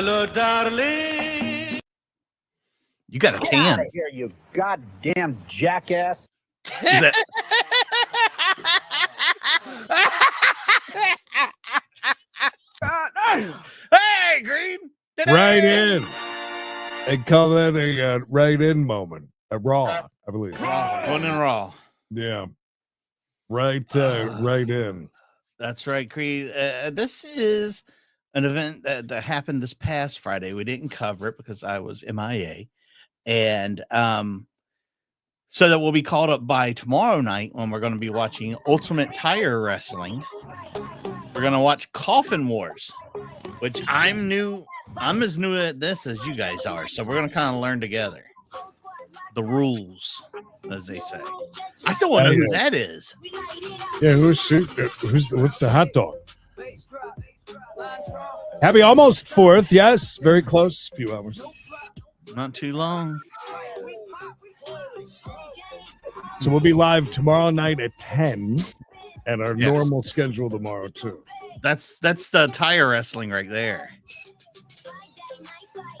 Hello, darling. You got a Get tan. out of here, you goddamn jackass. That- hey, Green. Right in. They call that a right in moment. A raw, I believe. One and raw. Yeah. Right in. That's right, Creed. This is an event that happened this past Friday. We didn't cover it because I was MIA. And so that we'll be caught up by tomorrow night when we're going to be watching Ultimate Tire Wrestling. We're going to watch Coffin Wars, which I'm as new at this as you guys are. So we're going to kind of learn together the rules, as they say. I still want to know who that is. Yeah, what's the hot dog? Happy almost 4th. Yes, very close. A few hours. Not too long. So we'll be live tomorrow night at 10 and our normal schedule tomorrow too. That's the tire wrestling right there.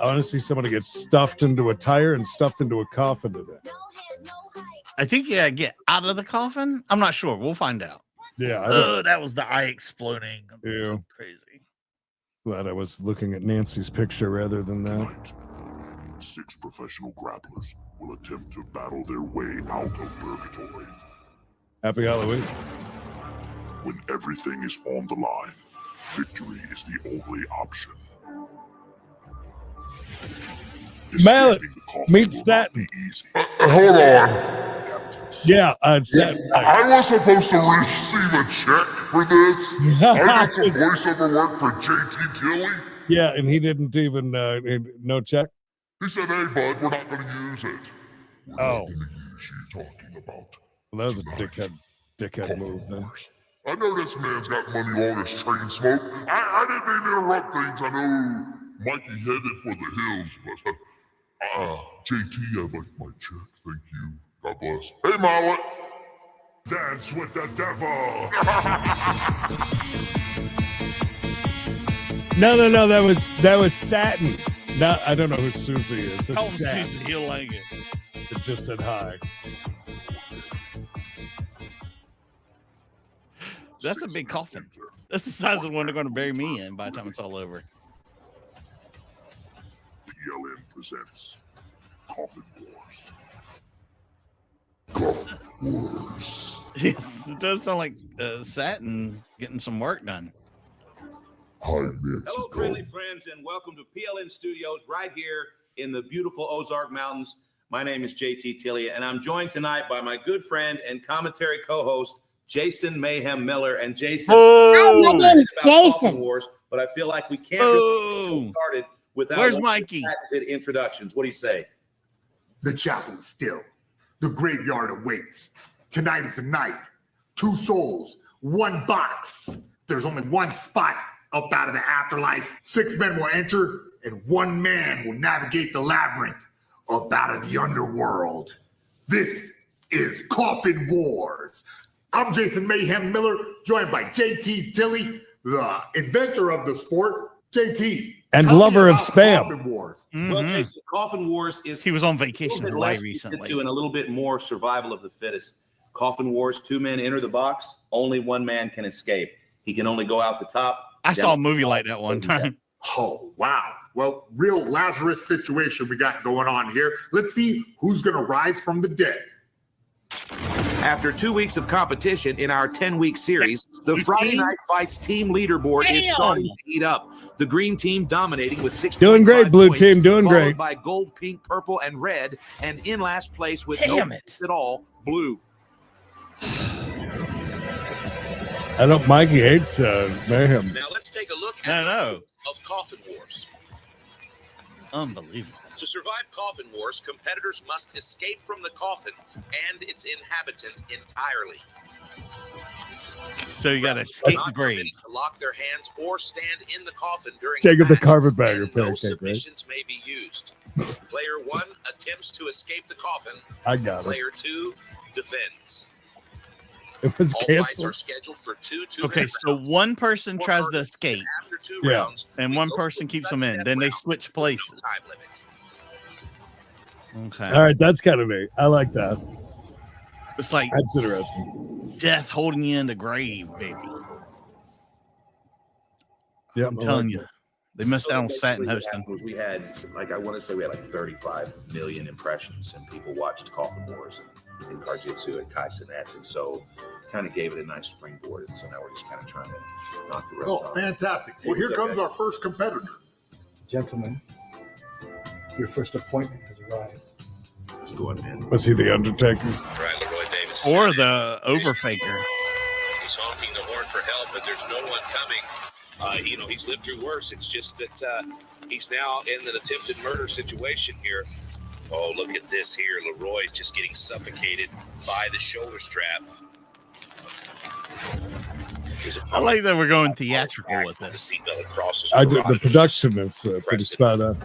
I want to see somebody get stuffed into a tire and stuffed into a coffin today. I think get out of the coffin. I'm not sure. We'll find out. Yeah. That was the eye exploding. Yeah. So crazy. Glad I was looking at Nancy's picture rather than that. 6 professional grapplers will attempt to battle their way out of purgatory. Happy Halloween. When everything is on the line, victory is the only option. Mallet, meet Satin. Hold on. Yeah, Satin. I was supposed to receive a check for this. I did some voiceover work for JT Tilly. Yeah, and he didn't even, no check? He said, hey, bud, we're not going to use it. We're not going to use you talking about. Well, that was a dickhead move then. I know this man's got money long as train smoke. I didn't mean to interrupt things. I know Mikey headed for the hills, but JT, I'd like my check. Thank you. God bless. Hey, Mallet. Dance with the devil. No. That was Satin. No, I don't know who Susie is. Call It's him Satin. Susie. He'll like it. It just said hi. That's a big coffin. That's the size of the one they're going to bury me in by the time it's all over. PLN presents Coffin Wars. Coffin Wars. Yes, it does sound like Satin getting some work done. Hi, Mexico. Hello, friendly friends, and welcome to PLN Studios right here in the beautiful Ozark Mountains. My name is JT Tilly, and I'm joined tonight by my good friend and commentary co-host, Jason Mayhem Miller. And Jason, my name's Jason. Wars, but I feel like we can't really get started without Where's Mikey? Introductions. What do you say? The chapel's still. The graveyard awaits. Tonight is the night. 2 souls, 1 box. There's only 1 spot up out of the afterlife. 6 men will enter, and 1 man will navigate the labyrinth up out of the underworld. This is Coffin Wars. I'm Jason Mayhem Miller, joined by JT Tilly, the inventor of the sport. JT. And lover of spam. Coffin Wars. Mm-hmm. Well, Jason, Coffin Wars is... He was on vacation in Hawaii recently. recently. And a little bit more survival of the fittest. Coffin Wars, 2 men enter the box. Only 1 man can escape. He can only go out the top. I saw a movie like that one time. Oh, wow. Well, real Lazarus situation we got going on here. Let's see who's going to rise from the dead. After 2 weeks of competition in our 10-week series, the Friday Night Fights team leaderboard is starting to heat up. The green team dominating with 6. Doing great, blue team. Doing followed great. by gold, pink, purple, and red. And in last place with Damn no it. points at all, blue. I know Mikey hates Mayhem. Now let's take a look I at know. of Coffin Wars. Unbelievable. To survive Coffin Wars, competitors must escape from the coffin and its inhabitant entirely. So you got to escape the Not grave. permitted to lock their hands or stand in the coffin during Take up the match, carpetbagger and no pancake, right? submissions may be used. Player 1 attempts to escape the coffin. I got it. Player 2 defends. It was All fights are canceled. scheduled for 2 Okay, minute so rounds. 1 person Four tries to versus- escape. After 2 Yeah. rounds. And one person keeps them in. Then they switch places. Time limit. Okay. All right, that's kind of neat. I like that. It's like That's interesting. death holding you in the grave, baby. Yeah, I'm telling you. They missed out on satin hosting. We had, like, I want to say we had like 35 million impressions, and people watched Coffin Wars and Karjitsu and Kai Cenats, and so kind of gave it a nice springboard. And so now we're just kind of trying to knock the rest Oh, off. fantastic. Well, here comes our first competitor. Gentlemen, your first appointment has arrived. Let's go ahead, man. Was he the Undertaker? All right, Leroy Davis. Or the overfaker. He's honking the horn for help, but there's no one coming. He's lived through worse. It's just that he's now in an attempted murder situation here. Oh, look at this here. Leroy's just getting suffocated by the shoulder strap. I like that we're going theatrical with this. The production is pretty spot on.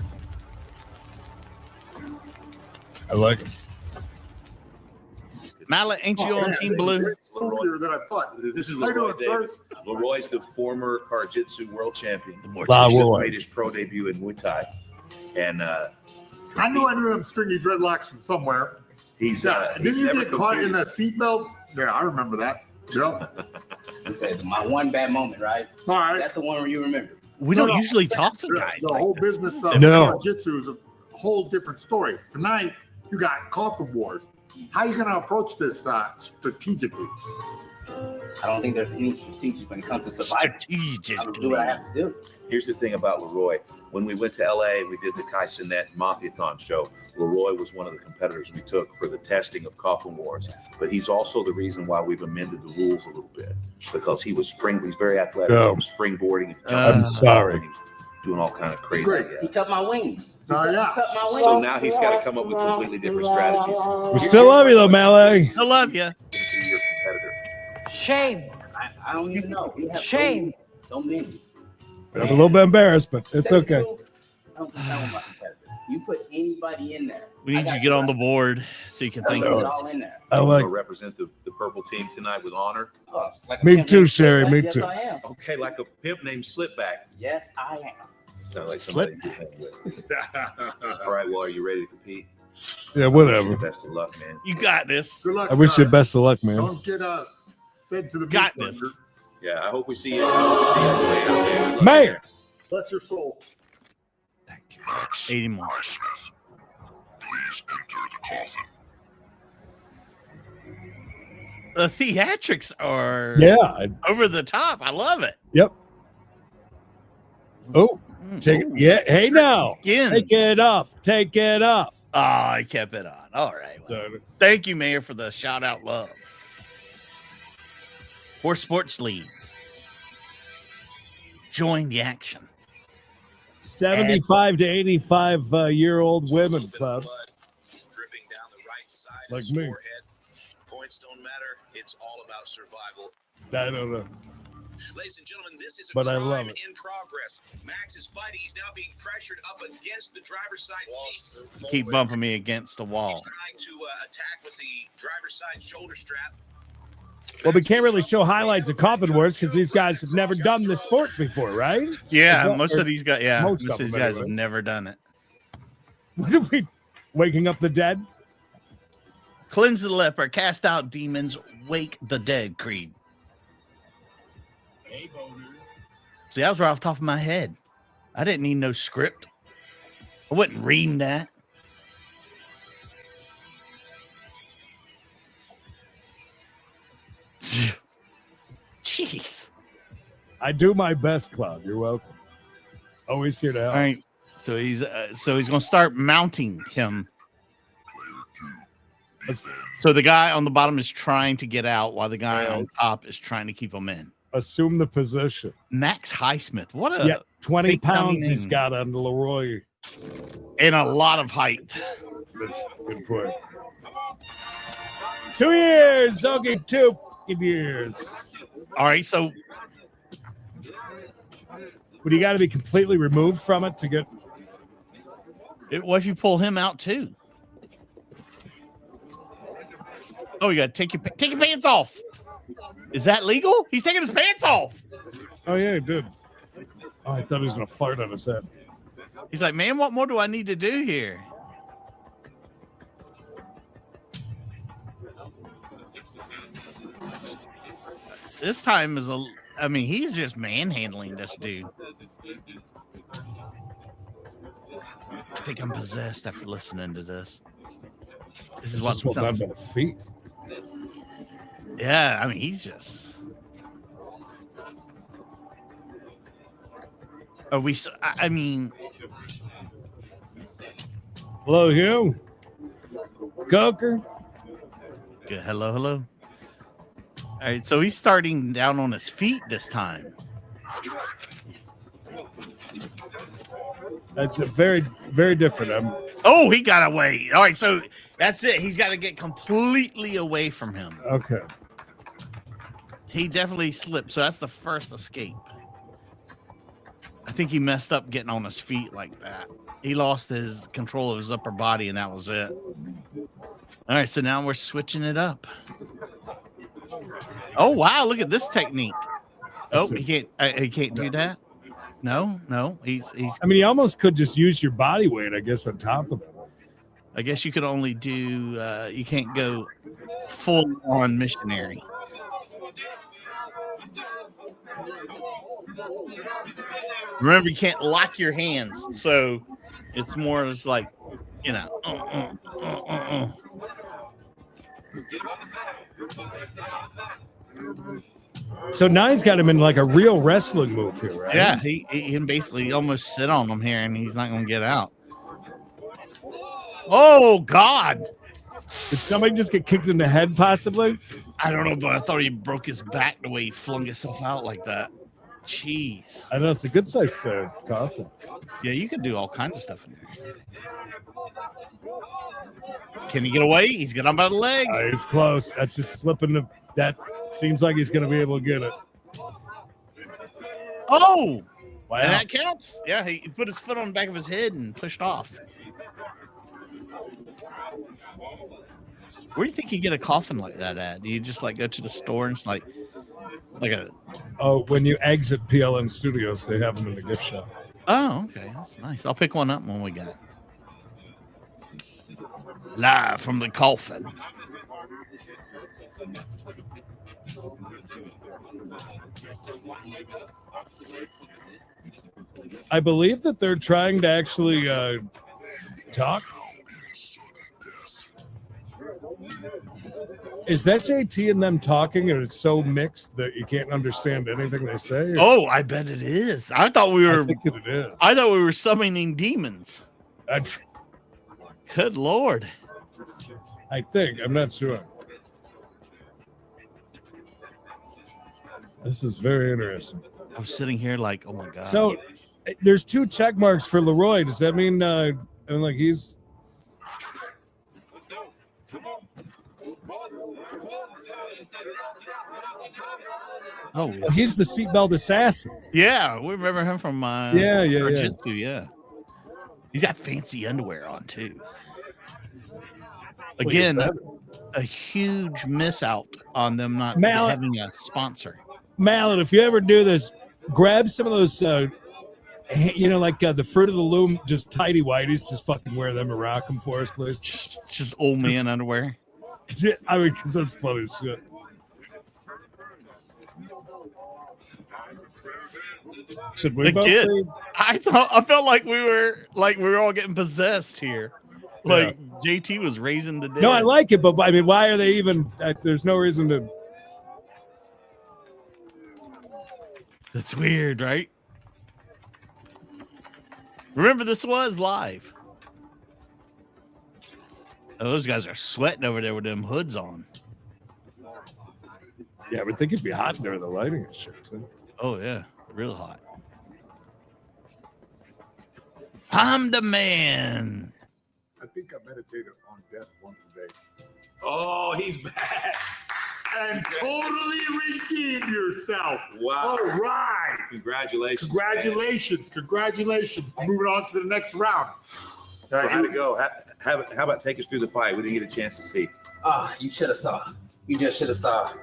I like it. Mallet, ain't you on Team Blue? Earlier than I thought. This is How you Leroy doing, Davis. Leroy's the former Karjitsu world champion. He Leroy. just made his pro debut in Muay Thai. And I knew them stringy dreadlocks from somewhere. he's Didn't you never get caught in competed. that seatbelt? Yeah, I remember that. Yep. He said, my one bad moment, right? All right. That's the one where you remember. We don't usually talk to guys. The like whole this. business This of is No. jiu-jitsu is a whole different story. Tonight, you got Coffin Wars. How are you going to approach this strategically? I don't think there's any strategic when it comes to survival. I'm gonna do what I have to do. Here's the thing about Leroy. When we went to LA, we did the Kai Cenat Mafiathon show. Leroy was one of the competitors we took for the testing of Coffin Wars. But he's also the reason why we've amended the rules a little bit. Because he's very athletic. Oh. He was springboarding. and I'm jumping sorry. and he was doing all kind of crazy. Great. He cut my wings. Yeah. Cut my wings. So now he's got to come up with completely different strategies. We still love you though, Mallet. I love you. Be your competitor. Shame. I don't even know. We have Shame. so many. I'm a little bit embarrassed, but it's Tell the okay. truth, I don't think I'm my competitor. You put anybody in there. We need you to get on the board so you can think It's of it. all in there. I You like. wanna represent the purple team tonight with honor. Oh, like a Me pimp too, named Sherry, Slipback. me Yes, too. I am. Okay, like a pimp named Slipback. Yes, I am. Sounds like somebody you hang with. All right, well, are you ready to compete? Yeah, Wish whatever. you best of luck, man. You got this. Good luck. I wish you best of luck, man. Don't get fed to the Got meat this. grinder. Yeah, I hope we see you. I hope we see you on the way out, man. Good luck, Man. Bless your soul. 80 more. Highsmith, please enter the coffin. The theatrics are Yeah. over the top. I love it. Yep. Oh, take it. Yeah. Hey, now. Skin. Take it off. Take it off. Oh, I kept it on. All right. Well, thank you, Mayor, for the shout out love. Horse Sports League. Join the action. 75 to 85-year-old women club. Blood dripping down the right side Like of his me. forehead. Points don't matter. It's all about survival. I don't know. Ladies and gentlemen, this is a But I crime love it. in progress. Max is fighting. He's now being pressured up against the driver's side seat. Keep bumping me against the wall. He's trying to attack with the driver's side shoulder strap. Well, we can't really show highlights of Coffin Wars because these guys have never done this sport before, right? Yeah, Is that- most or of these guys. Yeah, most most of of these them, guys anyway. have never done it. What are we waking up the dead? Cleanse the leper, cast out demons, wake the dead. Creed. See, that was right off the top of my head. I didn't need no script. I wasn't reading that. Jeez. I do my best, Cloud. You're welcome. Always here to help. All right. So he's gonna start mounting him. So the guy on the bottom is trying to get out while the guy on top is trying to keep him in. Assume the position. Max Highsmith. What a Yeah, 20 big dummy pounds he's name. got on Leroy. And a lot of height. That's a good point. 2 years. Okay, 2 years. All right, so But you got to be completely removed from it to get. what if you pull him out too? Oh, you got to take your pants off. Is that legal? He's taking his pants off. Oh yeah, dude. Oh, I thought he was going to fart on his head. He's like, man, what more do I need to do here? This time is he's just manhandling this dude. I think I'm possessed after listening to this. This is what sounds like feet. Yeah, he's just. Are we? Hello, Hugh. Coker. Good. Hello. All right, so he's starting down on his feet this time. That's a very, very different. Oh, he got away. All right, so that's it. He's got to get completely away from him. Okay. He definitely slipped, so that's the first escape. I think he messed up getting on his feet like that. He lost his control of his upper body, and that was it. All right, so now we're switching it up. Oh, wow, look at this technique. Oh, he can't do that? No, he's. You almost could just use your body weight, I guess, on top of it. I guess you could only do. You can't go full on missionary. Remember, you can't lock your hands, so it's more just like, So now he's got him in like a real wrestling move here, right? Yeah, he can basically almost sit on him here, and he's not going to get out. Oh, God. Did somebody just get kicked in the head, possibly? I don't know, but I thought he broke his back the way he flung himself out like that. Jeez. I know, it's a good size coffin. Yeah, you can do all kinds of stuff in there. Can he get away? He's got him by the leg. He's close. That's just slipping. That seems like he's going to be able to get it. Oh! Wow. And that counts. Yeah, he put his foot on the back of his head and pushed off. Where do you think you get a coffin like that at? Do you just like go to the store and it's like a... Oh, when you exit PLN Studios, they have them in the gift shop. Oh, okay. That's nice. I'll pick one up when we got it. Live from the coffin. I believe that they're trying to actually talk. Is that JT and them talking, and it's so mixed that you can't understand anything they say? Oh, I bet it is. I thought we were. I think it is. I thought we were summoning demons. Good Lord. I think. I'm not sure. This is very interesting. I was sitting here like, oh my God. So there's 2 check marks for Leroy. Does that mean he's... Oh, he's the seatbelt assassin. Yeah, we remember him from Jiu-Jitsu, yeah. He's got fancy underwear on too. Again, a huge miss out on them not having a sponsor. Mallet, if you ever do this, grab some of those, the Fruit of the Loom, just tidy whities, just fucking wear them and rock them for us, please. Just old man underwear. Because that's funny as shit. Should we both say? I felt like we were all getting possessed here. Like JT was raising the dead. No, I like it, but why are they even? There's no reason to. That's weird, right? Remember, this was live. Oh, those guys are sweating over there with them hoods on. Yeah, I would think it'd be hot during the lighting and shit too. Oh yeah, real hot. I'm the man. I think I meditated on death once a day. Oh, he's back. And totally redeemed yourself. Wow. All right. Congratulations. Congratulations. Moving on to the next round. So how'd it go? How about take us through the fight? We didn't get a chance to see. You should have saw. You just should have saw.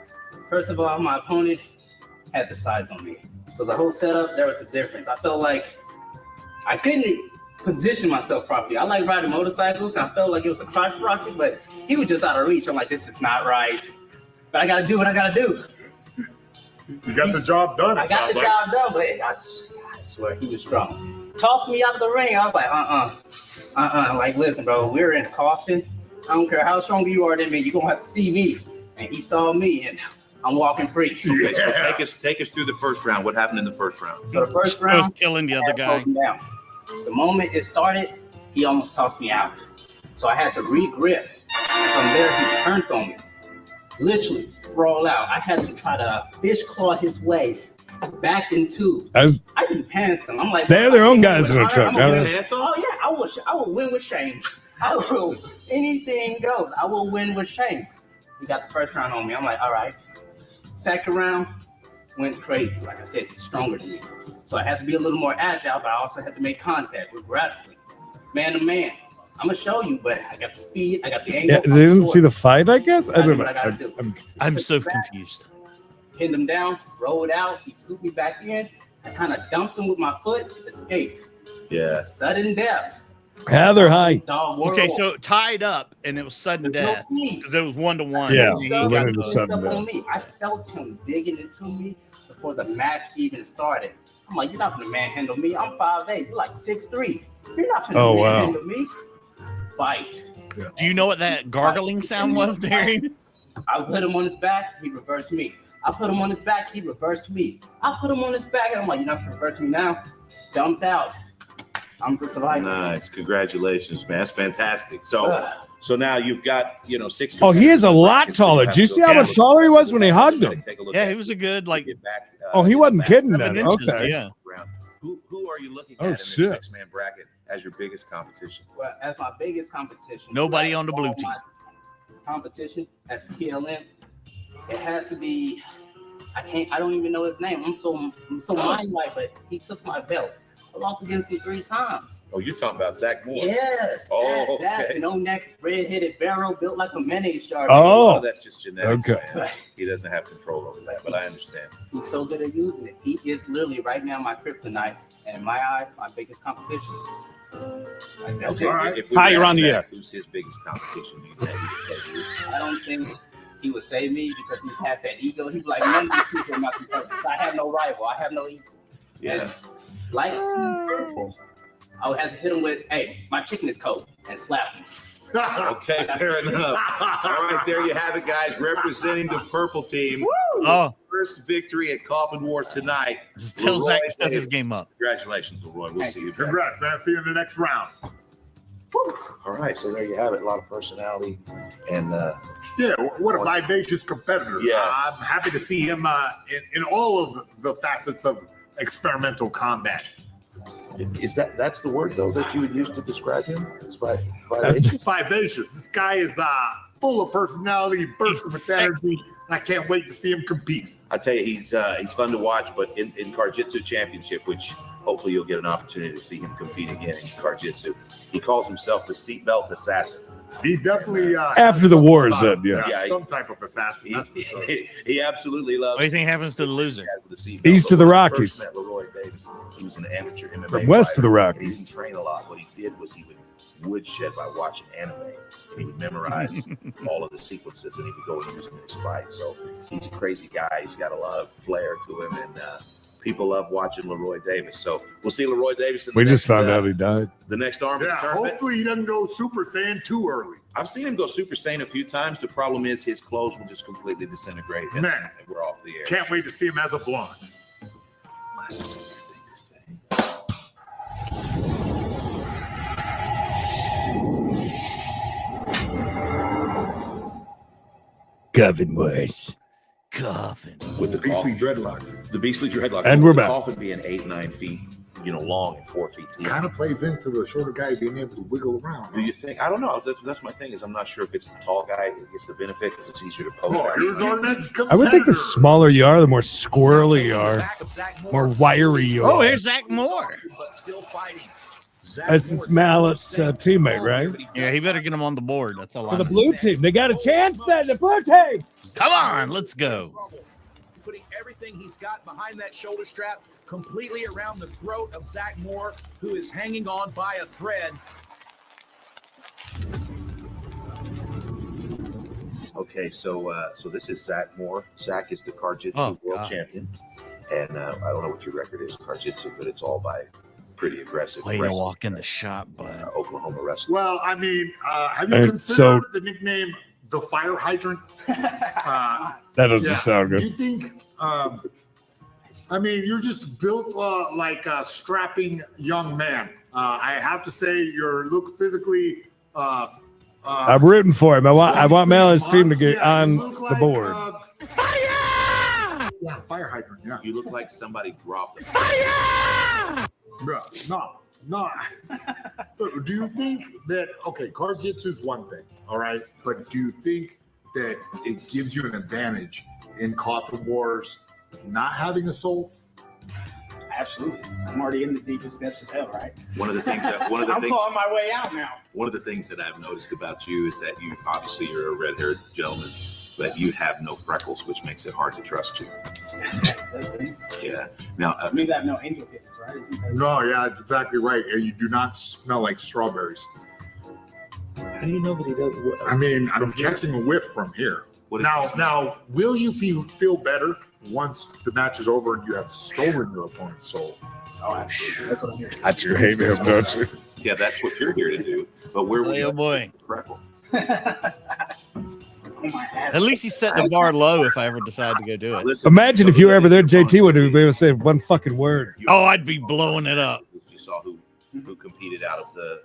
First of all, my opponent had the size on me. So the whole setup, there was a difference. I felt like I couldn't position myself properly. I like riding motorcycles, and I felt like it was a crotch rocket, but he was just out of reach. I'm like, this is not right. But I gotta do what I gotta do. You got the job done. I got the job done, but I swear he was strong. Tossed me out the ring. I was like, Like, listen, bro, we're in Coffin. I don't care how strong you are than me. You're gonna have to see me. And he saw me, and I'm walking free. Okay, so take us through the first round. What happened in the first round? So the first round, was killing the other guy. Down. The moment it started, he almost tossed me out. So I had to re-grip. From there, he turned on me. Literally sprawl out. I had to try to fish claw his way back into. I need pants them. I'm like, they're their own guys in the truck. Oh yeah, I will win with shame. I will. Anything goes. I will win with shame. He got the first round on me. I'm like, all right. Second round went crazy. Like I said, he's stronger than me. So I had to be a little more agile, but I also had to make contact with wrestling. Man to man. I'm going to show you, but I got the speed, I got the angle. Yeah, they didn't see the fight, I guess? I don't know. I gotta do. I'm so confused. Pinned him down, rolled out, he scooped me back in. I kind of dumped him with my foot, escaped. Yeah. Sudden death. Yeah, they're high. Okay, so tied up, and it was sudden death because it was 1-to-1. Yeah, He went into sudden on death. me. I felt him digging into me before the match even started. I'm like, you're not gonna manhandle me. I'm 5'8". You're like 6'3". You're not gonna manhandle me. Fight. Do you know what that gargling sound was, Darian? I put him on his back, he reversed me. I put him on his back, he reversed me. I put him on his back, and I'm like, you're not gonna reverse me now. Dumped out. I'm the survivor. Nice. Congratulations, man. That's fantastic. So now you've got, 6. Oh, he is a lot taller. Did you see how much taller he was when they hugged him? Yeah, he was a good, like... Oh, he wasn't kidding then. 7 inches, Okay. yeah. Who are you looking at Oh, in this shit. 6-man bracket as your biggest competition? Well, as my biggest competition. Nobody on the blue team. Competition at PLN. It has to be. I don't even know his name. I'm so mind-wide, but he took my belt. I lost against him 3 times. Oh, you're talking about Zach Moore? Yes. Oh, that no neck, red-headed barrel built like a mayonnaise jar. Oh. That's just genetics. Okay. Man. He doesn't have control over that, but I understand. He's so good at using it. He is literally right now my kryptonite, and in my eyes, my biggest competition. Like, that's Okay, all right. if we Hi, you're ask on the Zach, air. Who's his biggest competition? Do you think? I don't think he would save me because he has that ego. He'd be like, none of these people are my competitors. I have no rival. I have no equal. Yeah. And like Team Purple, I would have to hit him with, hey, my chicken is cold, and slap him. Okay, fair enough. All right, there you have it, guys. Representing the purple team. Oh. First victory at Coffin Wars tonight. Just tell Leroy Zach to step Davis. his game up. Congratulations, Leroy. We'll see you. Congrats, man. See you in the next round. All right, so there you have it. A lot of personality and Yeah, what a vivacious competitor. Yeah. I'm happy to see him in all of the facets of experimental combat. is that's the word though that you would use to describe him? It's vivacious. Vivacious. This guy is full of personality, bursting He's with sexy. energy. I can't wait to see him compete. I tell you, he's fun to watch. But in Karjitsu Championship, which hopefully you'll get an opportunity to see him compete again in Karjitsu, he calls himself the seatbelt assassin. He definitely After the war is up, yeah. Yeah, some type of assassin. That's for sure. He absolutely loves. What do you think happens to the loser? with the seatbelt. East of the When I Rockies. first met Leroy Davis, he was an amateur MMA From west of the fighter. Rockies. He didn't train a lot. What he did was he would woodshed by watching anime. And he would memorize all of the sequences, and he would go and use them in his fight. So he's a crazy guy. He's got a lot of flair to him, and people love watching Leroy Davis. So we'll see Leroy Davis in the We next, just found out he died. the next arm of Yeah, the tournament. hopefully he doesn't go Super Saiyan too early. I've seen him go Super Saiyan a few times. The problem is his clothes will just completely disintegrate, and Man. we're off the air. Can't wait to see him as a blonde. That's a weird thing to say. Coffin Wars. Coffin. With the Beastly coffin, dreadlocks. the beastly dreadlock, And with we're the back. coffin being 8-9 feet, long and 4 feet deep. Kind of plays into the shorter guy being able to wiggle around. Do you think? I don't know. That's my thing. Is I'm not sure if it's the tall guy that gets the benefit because it's easier to post. Oh, here's our next competitor. I would think the smaller you are, the more squirrely you are, more wiry you Oh, are. here's Zach Moore. But still fighting. That's his Mallet's teammate, right? Yeah, he better get him on the board. That's all For I the blue team. They got a chance then, the blue team. Come on, let's go. Putting everything he's got behind that shoulder strap, completely around the throat of Zach Moore, who is hanging on by a thread. Okay, so this is Zach Moore. Zach is the Jiu-Jitsu world champion, and I don't know what your record is in Jiu-Jitsu, but it's all by pretty aggressive. Way to walk in the shop, bud. Oklahoma wrestling. Well, I mean, have you considered the nickname the Fire Hydrant? That doesn't sound good. You think? I mean, you're just built like a strapping young man. I have to say, you look physically. I'm rooting for him. I want Mel and his team to get on the board. Fire! Yeah, Fire Hydrant. Yeah. You look like somebody dropped it. Fire! No. Do you think that Jiu-Jitsu is one thing, all right? But do you think that it gives you an advantage in Coffin Wars not having a soul? Absolutely. I'm already in the deepest depths of hell, right? I'm clawing my way out now. One of the things that I've noticed about you is that you obviously you're a red-haired gentleman, but you have no freckles, which makes it hard to trust you. Yeah. Now it means I have no angel kisses, right? No, yeah, that's exactly right. And you do not smell like strawberries. How do you know that he does? I mean, I'm catching a whiff from here. Now, will you feel better once the match is over and you have stolen your opponent's soul? Oh, absolutely. That's what I'm here. I do hate him, don't you? Yeah, that's what you're here to do. But where will you boy. freckle? At least he set the bar low if I ever decide to go do it. Listen, Imagine if you were ever there, JT would be able to say one fucking word. Oh, I'd be blowing it up. You saw who competed out of the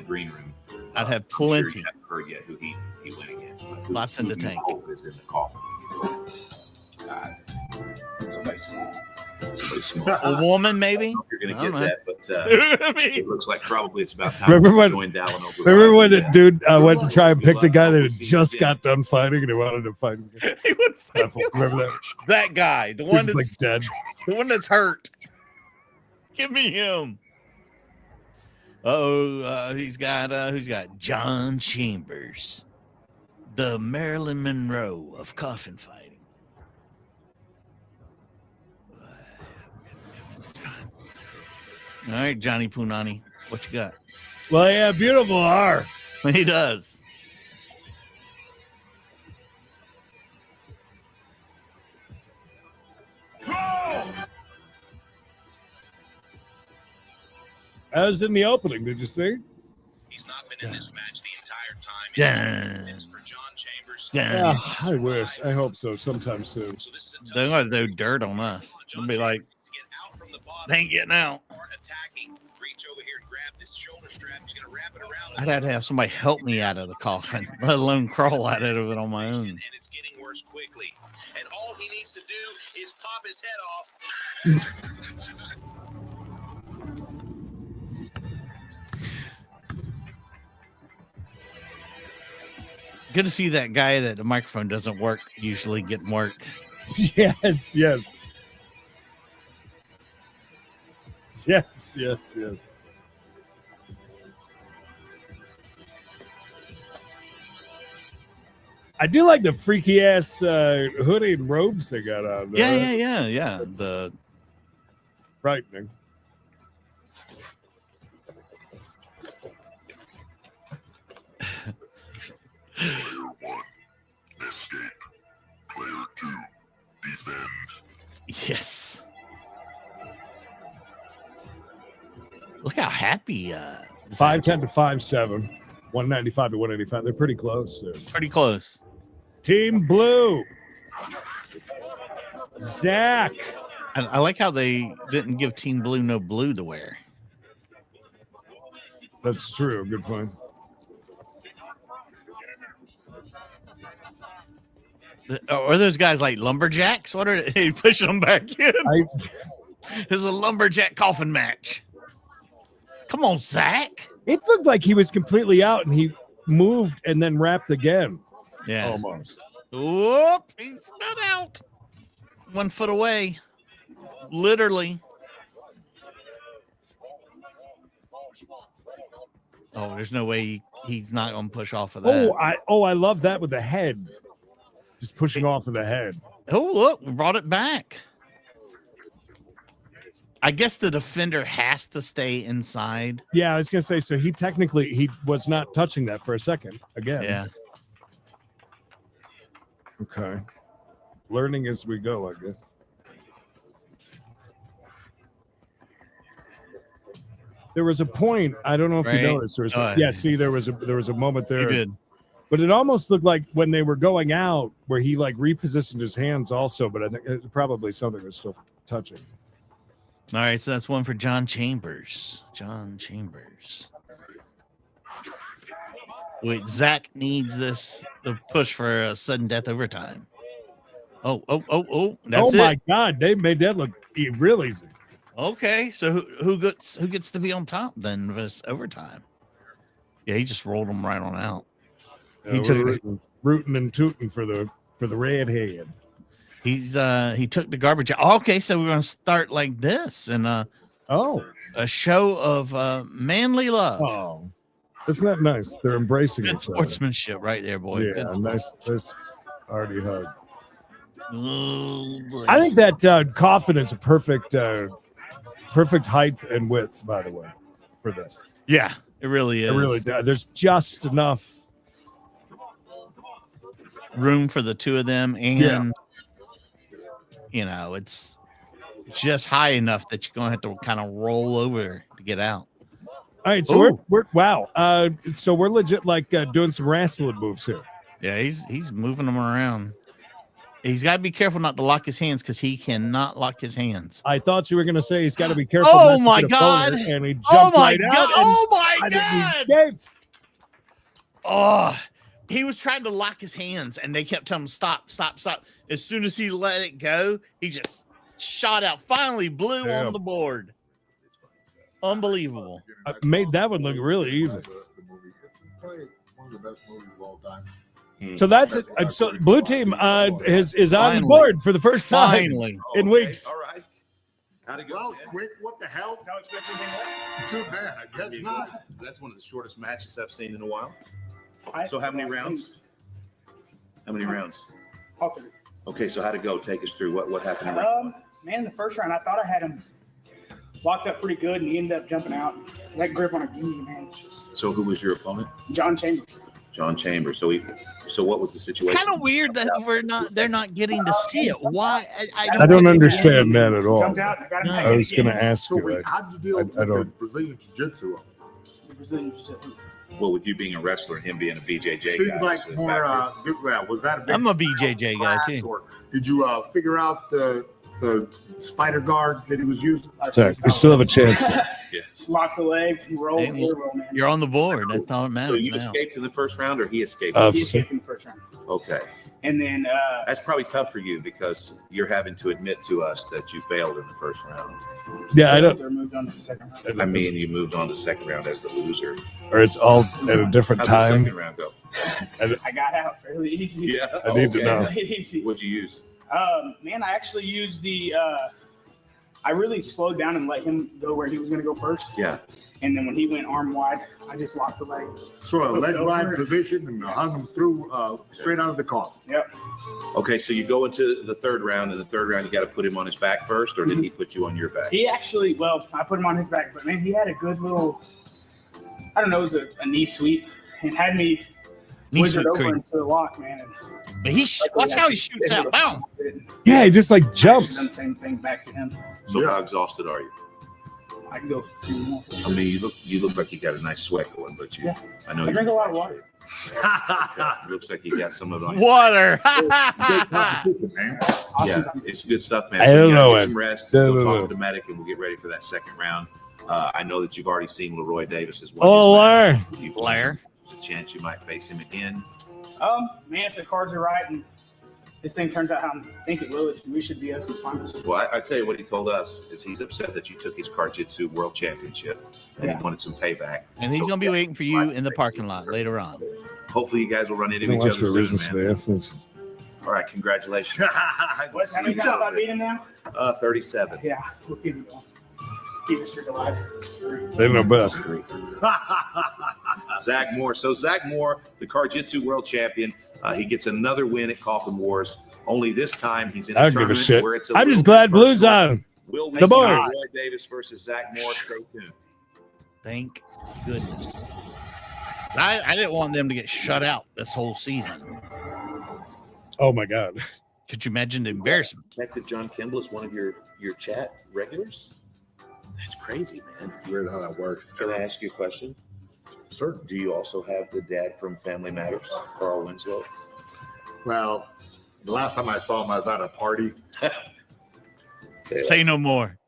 green room. I'd have I'm sure plenty. you haven't heard yet who he went against. Lots in the tank. Hope is in the coffin. Somebody small. A woman, maybe? You're gonna I don't get know. that, but it looks like probably it's about time Remember to when- join Dallin over. Remember when the dude went to try and pick the guy that had just got done fighting and he wanted to fight him? Remember that? That guy, the He one was that's like dead. the one that's hurt. Give me him. He's got who's got John Chambers, the Marilyn Monroe of coffin fighting. All right, Johnny Punani, what you got? Well, yeah, beautiful R. He does. I was in the opening. Did you see? He's not been in this match the entire time. Yeah. It's for John Chambers. Yeah. I wish. I hope so. Sometime soon. They're going to throw dirt on us. They'll be like, they ain't getting out. Reach over here and grab this shoulder strap. He's going to wrap it around. I'd have to have somebody help me out of the coffin, let alone crawl out of it on my own. And it's getting worse quickly. And all he needs to do is pop his head off. Good to see that guy that the microphone doesn't work usually getting work. Yes. I do like the freaky ass hoodie and robes they got on. Yeah. The frightening. Player 1, escape. Player 2, defend. Yes. Look how happy 5'10" to 5'7", 195 to 185. They're pretty close. There. Pretty close. Team Blue. Zach. I like how they didn't give Team Blue no blue to wear. That's true. Good point. Are those guys like lumberjacks? What are they pushing them back in? This is a lumberjack coffin match. Come on, Zach. It looked like he was completely out and he moved and then wrapped again. Yeah. Almost. Whoop. He's not out. 1 foot away. Literally. Oh, there's no way he's not going to push off of that. I love that with the head. Just pushing off of the head. Oh, look, we brought it back. I guess the defender has to stay inside. Yeah, I was gonna say. So he was not touching that for a second again. Yeah. Okay. Learning as we go, I guess. There was a point. I don't know if you noticed. There was, see, there was a moment there. You did. But it almost looked like when they were going out, where he like repositioned his hands also. But I think it's probably something was still touching. All right, so that's one for John Chambers. John Chambers. Wait, Zach needs this to push for a sudden death overtime. Oh! That's my God, they made that look real easy. Okay, so who gets to be on top then for this overtime? Yeah, he just rolled them right on out. He took rooting and tooting for the redhead. He took the garbage out. Okay, so we're gonna start like this and a show of manly love. Oh, isn't that nice? They're embracing Good each other. sportsmanship right there, boy. Yeah, Good. nice already hug. Oh, boy. I think that Coffin is a perfect height and width, by the way, for this. Yeah, it really is. It really does. There's just enough room for the two of them, and you know, it's just high enough that you're gonna have to kind of roll over to get out. All right, so we're wow. So we're legit like doing some wrestling moves here. Yeah, he's moving them around. He's got to be careful not to lock his hands because he cannot lock his hands. I thought you were going to say he's got to be careful. Oh my God! And he jumped right out. Oh my God! Oh, he was trying to lock his hands, and they kept telling him stop. As soon as he let it go, he just shot out. Finally, blew on the board. Unbelievable. Made that one look really easy. It's probably one of the best movies of all time. So that's it. So blue team is on the board for the first time in weeks. All right. How'd it go? Well, quick. What the hell? Don't expect anything less. Too bad. I guess not. That's one of the shortest matches I've seen in a while. So how many rounds? How many rounds? All three. Okay, so how'd it go? Take us through what happened. Man, in the first round, I thought I had him locked up pretty good, and he ended up jumping out. That grip on a gi, man, it's just So who was your opponent? John Chambers. John Chambers. So what was the situation? It's kind of weird that they're not getting to see it. Why? I don't understand that at all. Jumped out. I got him. I was going to ask So you. wait, how did you deal with the Brazilian Jiu-Jitsu? The Brazilian Jiu-Jitsu. Well, with you being a wrestler and him being a BJJ Seems guy. like so more. Was that a big I'm a BJJ guy class, too. or did you figure out the spider guard that he was using? Zach, we still have a chance. Just lock the legs and roll. Hey, Man. You're on the board. That's all that So matters you now. escaped in the first round, or he escaped? He escaped in the first round. Okay. And then That's probably tough for you because you're having to admit to us that you failed in the first round. Yeah, I don't. moved on to the second round. I mean, you moved on to the second round as the loser. Or it's all at a different How'd the time. second round go? I got out fairly easy. Yeah. I need to know. Fairly easy. What'd you use? Man, I actually used the. I really slowed down and let him go where he was going to go first. Yeah. And then when he went arm wide, I just locked the leg. Sort of leg wide position and hung him through straight out of the coffin. Yep. Okay, so you go into the third round. In the third round, you got to put him on his back first, or did he put you on your back? He actually, I put him on his back, but man, he had a good little, I don't know, it was a knee sweep and had me wizard over into the lock, man. And But watch how he shoots out. Boom. Yeah, he just like Done jumps. the same thing back to him. So how exhausted are you? I can go for 2 more. I mean, you look like you got a nice sweat going, but you. Yeah. I know I drink a lot of water. It looks like you got some of it on. Water. Man. Yeah, it's good stuff, man. I So don't you gotta know get it. some rest. Don't We'll know. talk to the medic, and we'll get ready for that second round. I know that you've already seen Leroy Davis as Oh, well. Larry. Blair. There's a chance you might face him again. Man, if the cards are right and this thing turns out how I think it will, we should be us in the finals. Well, I tell you what he told us is he's upset that you took his Jiu-Jitsu World Championship and he wanted some payback. And he's So going to be waiting for you in the parking lot later on. hopefully you guys will run into Don't each watch other for soon, reasons man. today. That's- All right, congratulations. How many times have I beat him now? 37. Yeah, we'll keep it going. Keep the streak alive. They know best. Zach Moore. So Zach Moore, the Jiu-Jitsu World Champion, he gets another win at Coffin Wars. Only this time he's in a I don't give a tournament shit. where it's a I'm little just bit glad Blue's personal. on. Will we The see boy. Roy Davis versus Zach Moore? Stay tuned. Thank goodness. I didn't want them to get shut out this whole season. Oh my God. Could you imagine the embarrassment? That John Kimball is one of your chat regulars? That's crazy, man. It's weird how that works. Can I ask you a question? Sure. Do you also have the dad from Family Matters, Carl Winslow? Well, the last time I saw him, I was at a party. Say no more.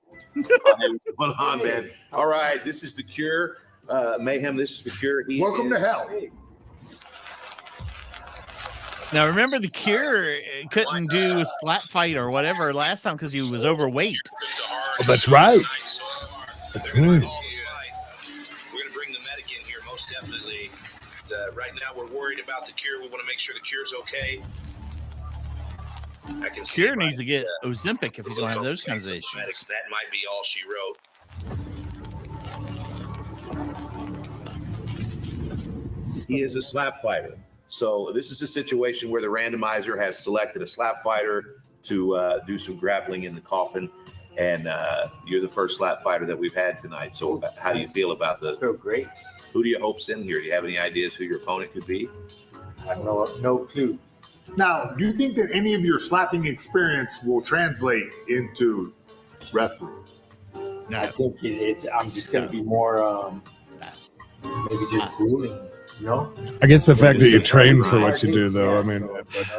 Hold on, man. All right, this is The Cure. Mayhem, this is The Cure. Welcome to hell. Now, remember the Cure couldn't do a slap fight or whatever last time because he was overweight. Oh, that's right. That's right. We're going to bring the medic in here, most definitely. Right now, we're worried about The Cure. We want to make sure The Cure's okay. I can see Cure needs to get Ozempic if he's going to have those kinds of issues. That might be all she wrote. He is a slap fighter. So this is a situation where the randomizer has selected a slap fighter to do some grappling in the Coffin. And you're the first slap fighter that we've had tonight. So how do you feel about the? I feel great. Who do you hope's in here? Do you have any ideas who your opponent could be? I have no clue. Now, do you think that any of your slapping experience will translate into wrestling? No. I think I'm just going to be more, maybe just grueling, you know? I guess the fact that you train for what you do, though. I mean,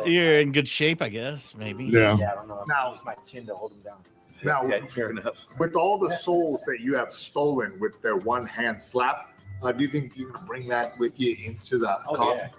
You're in good shape, I guess. Maybe. Yeah. Yeah, I don't know. Now- Use my chin to hold him down. Now, Okay, fair enough. with all the souls that you have stolen with their one-hand slap, do you think you can bring that with you into the Oh, coffin?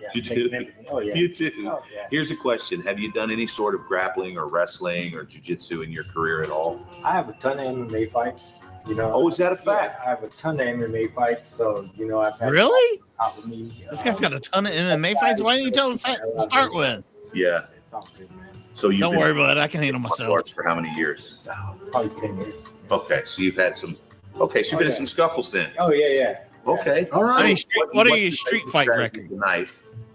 yeah. You taking do. everything. Oh, yeah. You too. Oh, yeah. Here's a question. Have you done any sort of grappling or wrestling or jiu-jitsu in your career at all? I have a ton of MMA fights, you know. Oh, is that a fact? Yeah, I have a ton of MMA fights, so, you know, I've had Really? top of me. This guy's got a ton of MMA fights. Why didn't you tell us that to start with? Yeah. It's all good, man. So you've Don't been worry about it. I can handle martial myself. arts for how many years? Probably 10 years. Okay, so you've had some. Okay, so you've been in some scuffles then. Oh, yeah. Okay, All right. I mean, what are What's your your street basic fight strategy record? tonight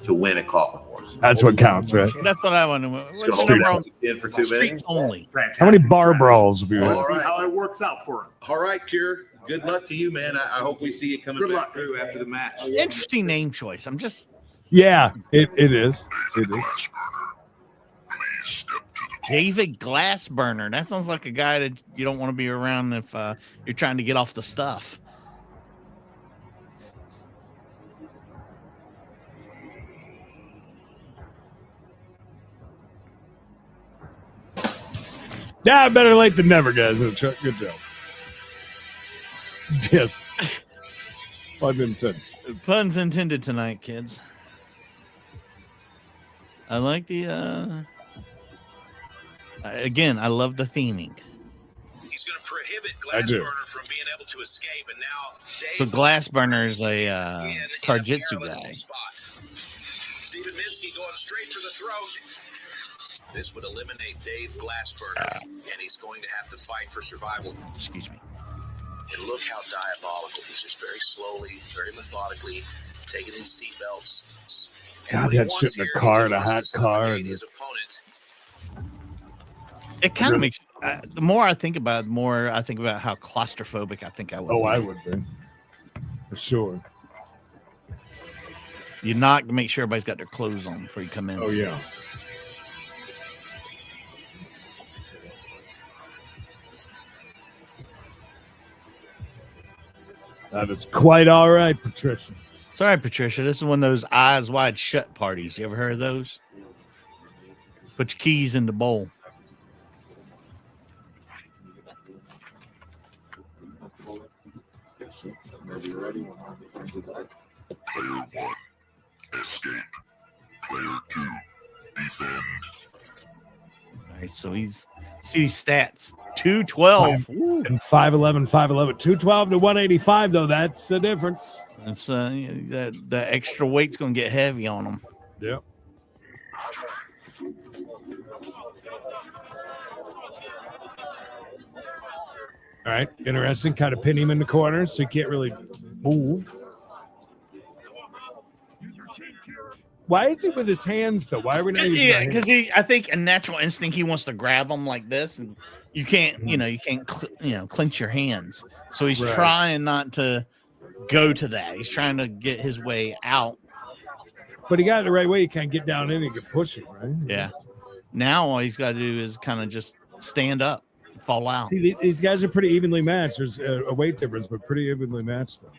to win at Coffin Wars? that's what counts, right? That's what I want to know. Just What's the gonna number hold on that in for 2 streets minutes. only? Fantastic How many bar strategy. brawls have you Let's had? see how it works out for him. All right, Cure. Good luck to you, man. I hope we see you coming Good back luck. through after the match. Interesting name choice. I'm just Yeah, it is. It is. David Glassburner. That sounds like a guy that you don't want to be around if you're trying to get off the stuff. Yeah, better late than never, guys. Good job. Yes. Pun intended. Puns intended tonight, kids. I like the again, I love the theming. He's going to prohibit I do. Glassburner from being able to escape, and now So Dave Glassburner is a in a Karjitsu perilous guy. spot. Steven Minsky going straight for the throat. This would eliminate Dave Glassburner, and he's going to have to fight for survival. Excuse me. And look how diabolical. He's just very slowly, very methodically taking his seatbelts. God, that shit in a car, in a hot car, and his just opponent. It kind of makes the more I think about it, the more I think about how claustrophobic I think I would. oh, be. I would be for sure. You knock to make sure everybody's got their clothes on before you come in. Oh yeah. That is quite all right, Patricia. Sorry, Patricia. This is one of those eyes wide shut parties. You ever heard of those? Put your keys in the bowl. Player 1, escape. Player 2, defend. All right, so he's see these stats 212. And 5'11", 5'11", 212 to 185 though. That's the difference. It's the extra weight's gonna get heavy on him. Yep. All right, interesting. Kind of pin him in the corner so he can't really move. Why is he with his hands though? Why are we not using our because hands? I think a natural instinct, he wants to grab them like this, and you can't, clench your hands. So he's Right. trying not to go to that. He's trying to get his way out. But he got it the right way. You can't get down in and get pushing, right? Yeah. Now all he's got to do is kind of just stand up, and fall out. See, these guys are pretty evenly matched. There's a weight difference, but pretty evenly matched though.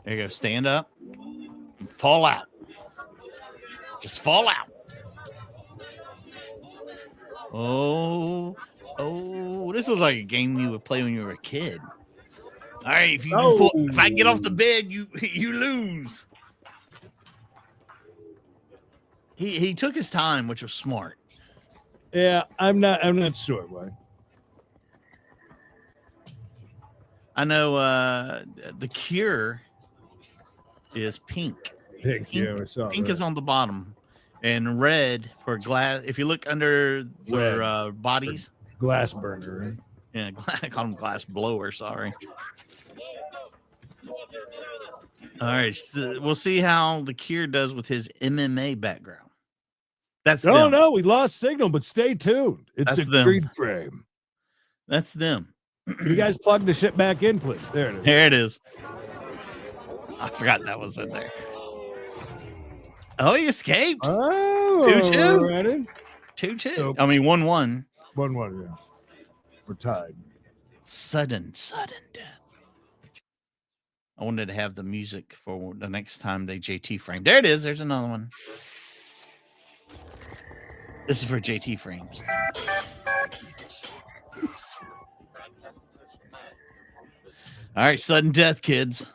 There you go. Stand up, and fall out. Just fall out. Oh, this is like a game you would play when you were a kid. All right, if I get off the bed, you lose. He took his time, which was smart. Yeah, I'm not sure why. I know the Cure is pink. Pink, yeah, I saw Pink that. is on the bottom, and red for glass. If you look under their bodies, glass burner. Right? Yeah, I call them glass blower. Sorry. All right, so we'll see how the Cure does with his MMA background. That's them. No, we lost signal, but stay tuned. It's That's a them. green frame. That's them. You guys plug the shit back in, please. There it is. There it is. I forgot that was in there. Oh, he escaped. Oh, 2-2. ready? 2-2. So- I mean, 1-1. 1-1, yeah. We're tied. Sudden death. I wanted to have the music for the next time they JT frame. There it is. There's another one. This is for JT frames. All right, sudden death, kids.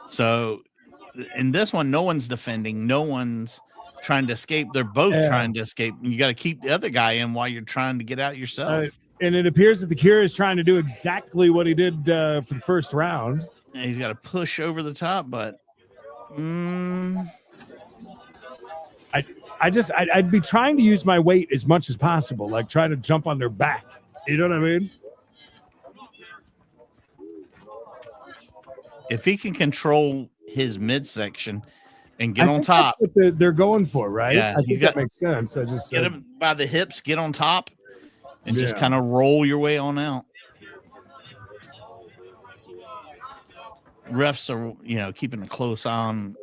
So in this one, no one's defending. No one's trying to escape. They're both trying to escape. You got to keep the other guy in while you're trying to get out yourself. And it appears that the Cure is trying to do exactly what he did for the first round. And he's got to push over the top, but I'd be trying to use my weight as much as possible, like try to jump on their back. You know what I mean? if he can control his midsection and get I on think top, that's what they're going for, right? Yeah, I he's think got- that makes sense. I just get him by the hips, get on top, and just Yeah. kind of roll your way on out. Refs are, keeping a close eye on.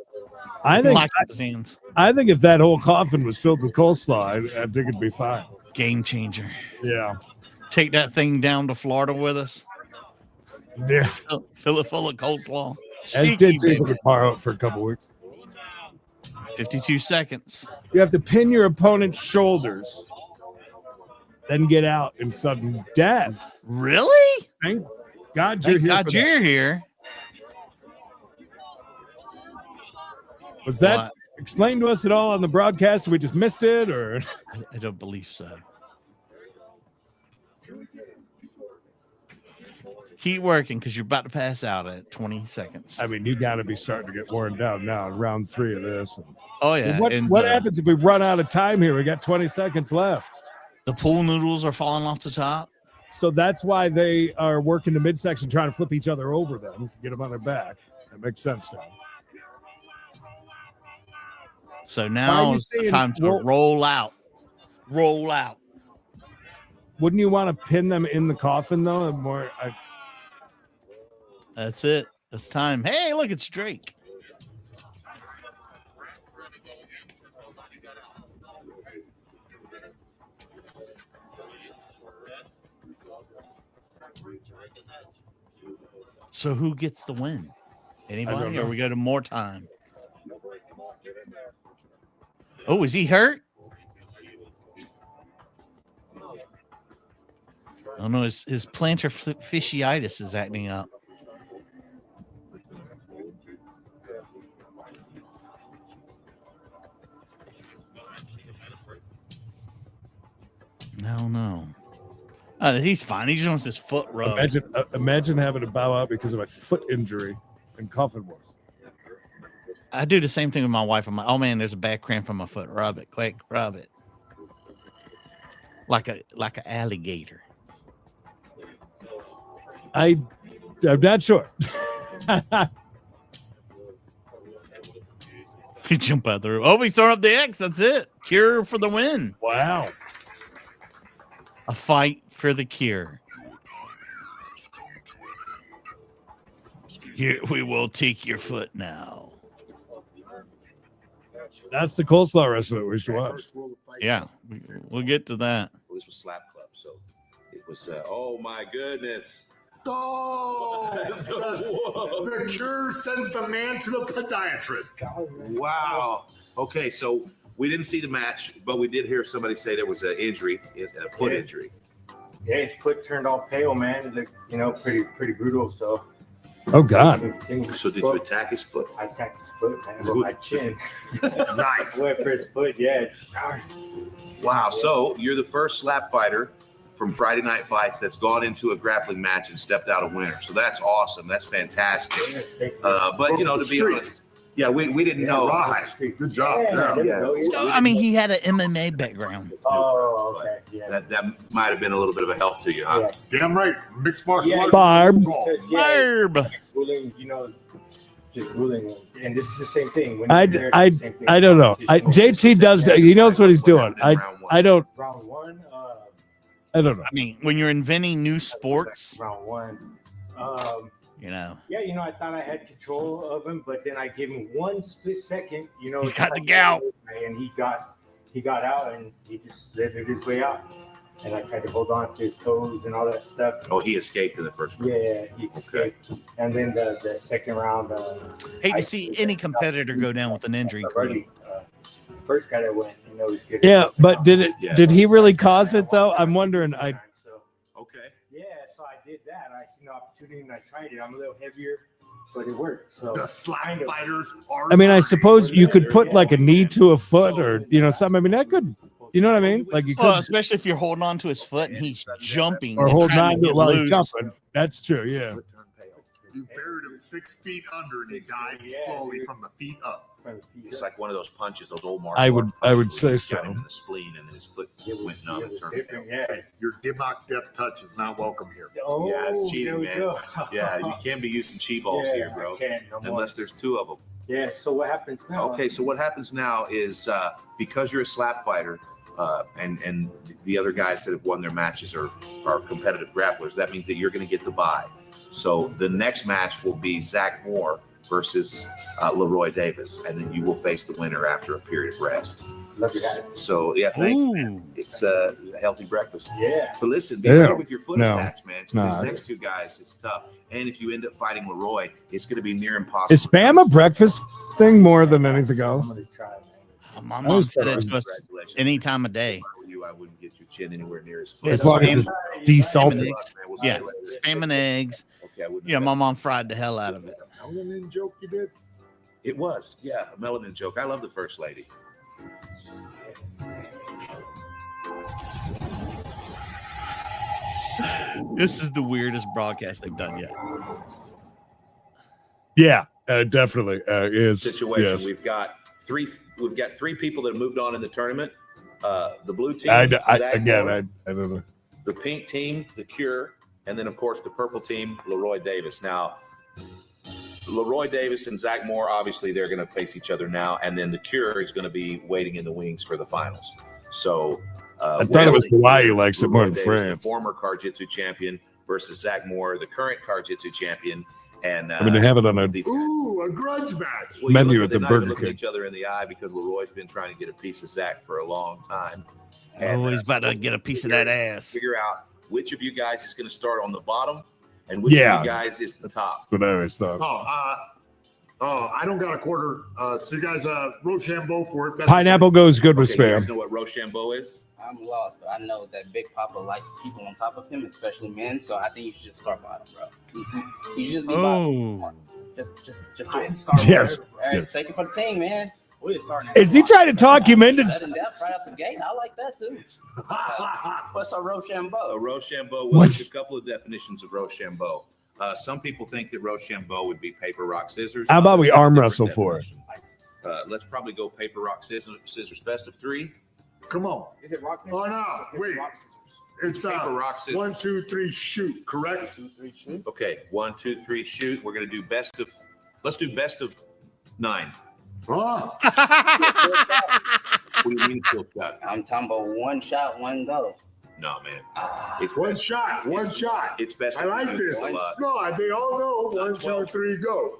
I think his hands. I think if that whole coffin was filled with coleslaw, I think it'd be fine. Game changer. Yeah. Take that thing down to Florida with us. Yeah. Fill it full of coleslaw. And Cheeky, did too baby. for the bar out for a couple weeks. 52 seconds. You have to pin your opponent's shoulders, then get out in sudden death. Really? Thank God you're Thank here. God for that. you're here. Was that Well, explained to us at all on the broadcast? We just missed it, or I don't believe so. Keep working because you're about to pass out at 20 seconds. I mean, you got to be starting to get worn down now in round 3 of this. Oh, yeah. What and, happens if we run out of time here? We got 20 seconds left. The pool noodles are falling off the top. So that's why they are working the midsection, trying to flip each other over them, get them on their back. That makes sense now. So Why are now you is the saying time to roll out. Roll out. Wouldn't you want to pin them in the coffin, though? That's it. It's time. Hey, look, it's Drake. So who gets the win? Anybody? Or we go to more time? Oh, is he hurt? Oh no, his plantar fasciitis is acting up. No. He's fine. He just wants his foot rubbed. Imagine having to bow out because of a foot injury in Coffin Wars. I do the same thing with my wife. I'm like, oh man, there's a bad cramp on my foot. Rub it, quick, rub it. Like an alligator. I'm not sure. He jump out the room. Oh, he's throwing up the X. That's it. Cure for the win. Wow. A fight for the cure. Here we will take your foot now. That's the coleslaw wrestler we should watch. Yeah, we'll get to that. Well, this was Slap Club, so it was. Oh my goodness! Oh, the cure sends the man to the podiatrist. Wow. Okay, so we didn't see the match, but we did hear somebody say there was an injury, a foot injury. Yeah, his foot turned all pale, man. It looked, pretty brutal. So. Oh God! So did you attack his foot? I attacked his foot, man, with my chin. Nice. Went for his foot, yeah. Wow. So you're the first slap fighter from Friday Night Fights that's gone into a grappling match and stepped out a winner. So that's awesome. That's fantastic. But to be honest, yeah, we didn't know. Right. Good job. Yeah. So, I mean, he had an MMA background. Oh, okay. Yeah. That might have been a little bit of a help to you, huh? Damn right. Mixed martial arts. Barb. Barb. Ruling, just ruling, and this is the same thing. When I don't know. JT does. He knows what he's doing. I don't. Round one. I don't know. I mean, when you're inventing new sports, Round one. Yeah, I thought I had control of him, but then I gave him one split second. He's got the gout, and he got out, and he just slithered his way out. And I tried to hold on to his toes and all that stuff. Oh, he escaped in the first round. Yeah, he escaped. And then the second round. hate to see any competitor go down with an injury. First guy that went, he's good. Yeah, but did he really cause it though? I'm wondering. Okay. Yeah, so I did that. I seen the opportunity and I tried it. I'm a little heavier, but it worked. So the slap fighters are. I mean, I suppose you could put like a knee to a foot or something. I mean, that could. You know what I mean? Like you could, especially if you're holding on to his foot and he's jumping or holding on to it while he's loose. jumping. That's true. Yeah. You buried him 6 feet under and he died slowly from the feet up. It's like one of those punches, those old martial I arts would punches say where you so. got him in the spleen and his foot went numb and turned pale. Your Dimmock Death Touch is not welcome here. Oh, yeah, it's cheating, man. Go. Yeah, you can't be using chi balls here, bro. Unless there's 2 of them. Yeah, so what happens now? Okay, so what happens now is because you're a slap fighter, and the other guys that have won their matches are competitive grapplers, that means that you're going to get the bye. So the next match will be Zach Moore versus Leroy Davis, and then you will face the winner after a period of rest. So yeah, thanks, man. It's a healthy breakfast. Yeah. But listen, be careful with your foot attacks, man. Because these next 2 guys, it's tough. And if you end up fighting Leroy, it's going to be near impossible. Is spam a breakfast thing more than anything else? My mom said it's just any time of day. I wouldn't get your chin anywhere near his foot. As long as it's desalted. Yeah, spam and eggs. Okay, my mom fried the hell out of it. Melanin joke you did? It was, yeah, a melanin joke. I love the first lady. This is the weirdest broadcast they've done yet. Yeah, definitely is. Situation. Yes. We've got 3 people that have moved on in the tournament. The blue team. I Zach Moore, don't know. The pink team, the Cure, and then of course the purple team, Leroy Davis. Now, Leroy Davis and Zach Moore, obviously they're going to face each other now, and then the Cure is going to be waiting in the wings for the finals. So I thought it was Hawaii likes it more than Davis, France. the former Jiu-Jitsu champion versus Zach Moore, the current Jiu-Jitsu champion. And I mean, they have it on a Ooh, a grudge match. menu at the they're not even Burger looking King. each other in the eye because Leroy's been trying to get a piece of Zach for a long time. And, He's about to get a piece of that ass. Figure out which of you guys is going to start on the bottom and which of you guys is the top. But I always thought. I don't got a quarter. So you guys, Rochambeau for it. Pineapple goes good with You guys spam. know what Rochambeau is? I'm lost, but I know that Big Papa likes people on top of him, especially men. So I think you should just start bottom, bro. You should just be bottom. Just start. Yes. Yes. Take it for the team, man. We're just starting. Is he trying to talk him into? Sudden death right out the gate. I like that too. What's a Rochambeau? A Rochambeau. Well, there's a couple of definitions of Rochambeau. Some people think that Rochambeau would be paper, rock, scissors. How about we Others have arm different wrestle for it? definitions. Let's probably go paper, rock, scissors, best of 3. Come on. Is it rock? Oh, no. Wait. It's paper, rock, scissors. 1, 2, 3, shoot. Correct. 2, 3, shoot. Okay, 1, 2, 3, shoot. We're gonna do best of. Let's do best of 9. Oh. What do you mean kill shot? I'm talking about one shot, one go. No, man. It's one shot. One shot. It's best. I like this. A lot. No, they all know 1, 2, 3, go.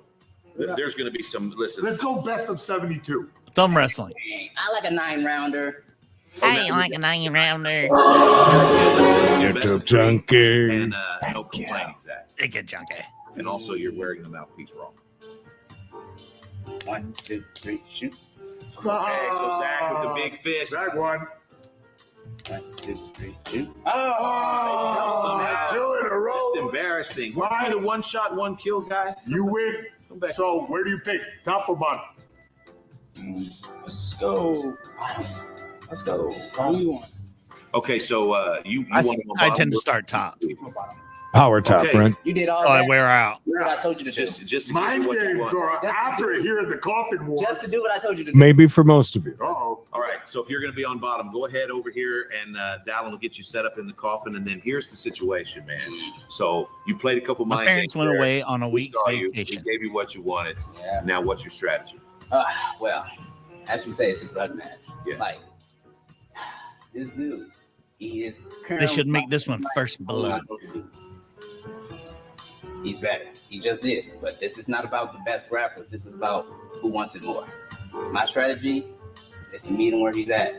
There's going to be some. Listen. Let's go best of 72. Thumb wrestling. I like a 9-rounder. I ain't like a 9-rounder. YouTube junkie. And no complaining, Zach. Get junkie. And also, you're wearing the mouthpiece wrong. 1, 2, 3, shoot. Okay, so Zach with the big fist. Zach won. 1, 2, 3, shoot. Oh, 2 in a row. It's embarrassing. Why the 1 shot, 1 kill guy? You win. So where do you pick? Top or bottom? Let's go. Let's go. Who you want? Okay, so you I tend to start top. Power top, Okay. Brent. You did all I that. wear out. What I told you to do. just to Mind give you what you games want. are after hearing the Coffin war. Just to do what I told you to do. Maybe for most of you. Uh-oh. All right, so if you're going to be on bottom, go ahead over here, and Dallin will get you set up in the coffin. And then here's the situation, man. So you played a couple My mind parents games went there. away on a We week's saw you. We vacation. gave you what you wanted. Yeah. Now, what's your strategy? Well, as you say, it's a grudge match. Yeah. Like, this dude, he is They currently should make this one first blood. He's better. He just is. But this is not about the best grappler. This is about who wants it more. My strategy is to meet him where he's at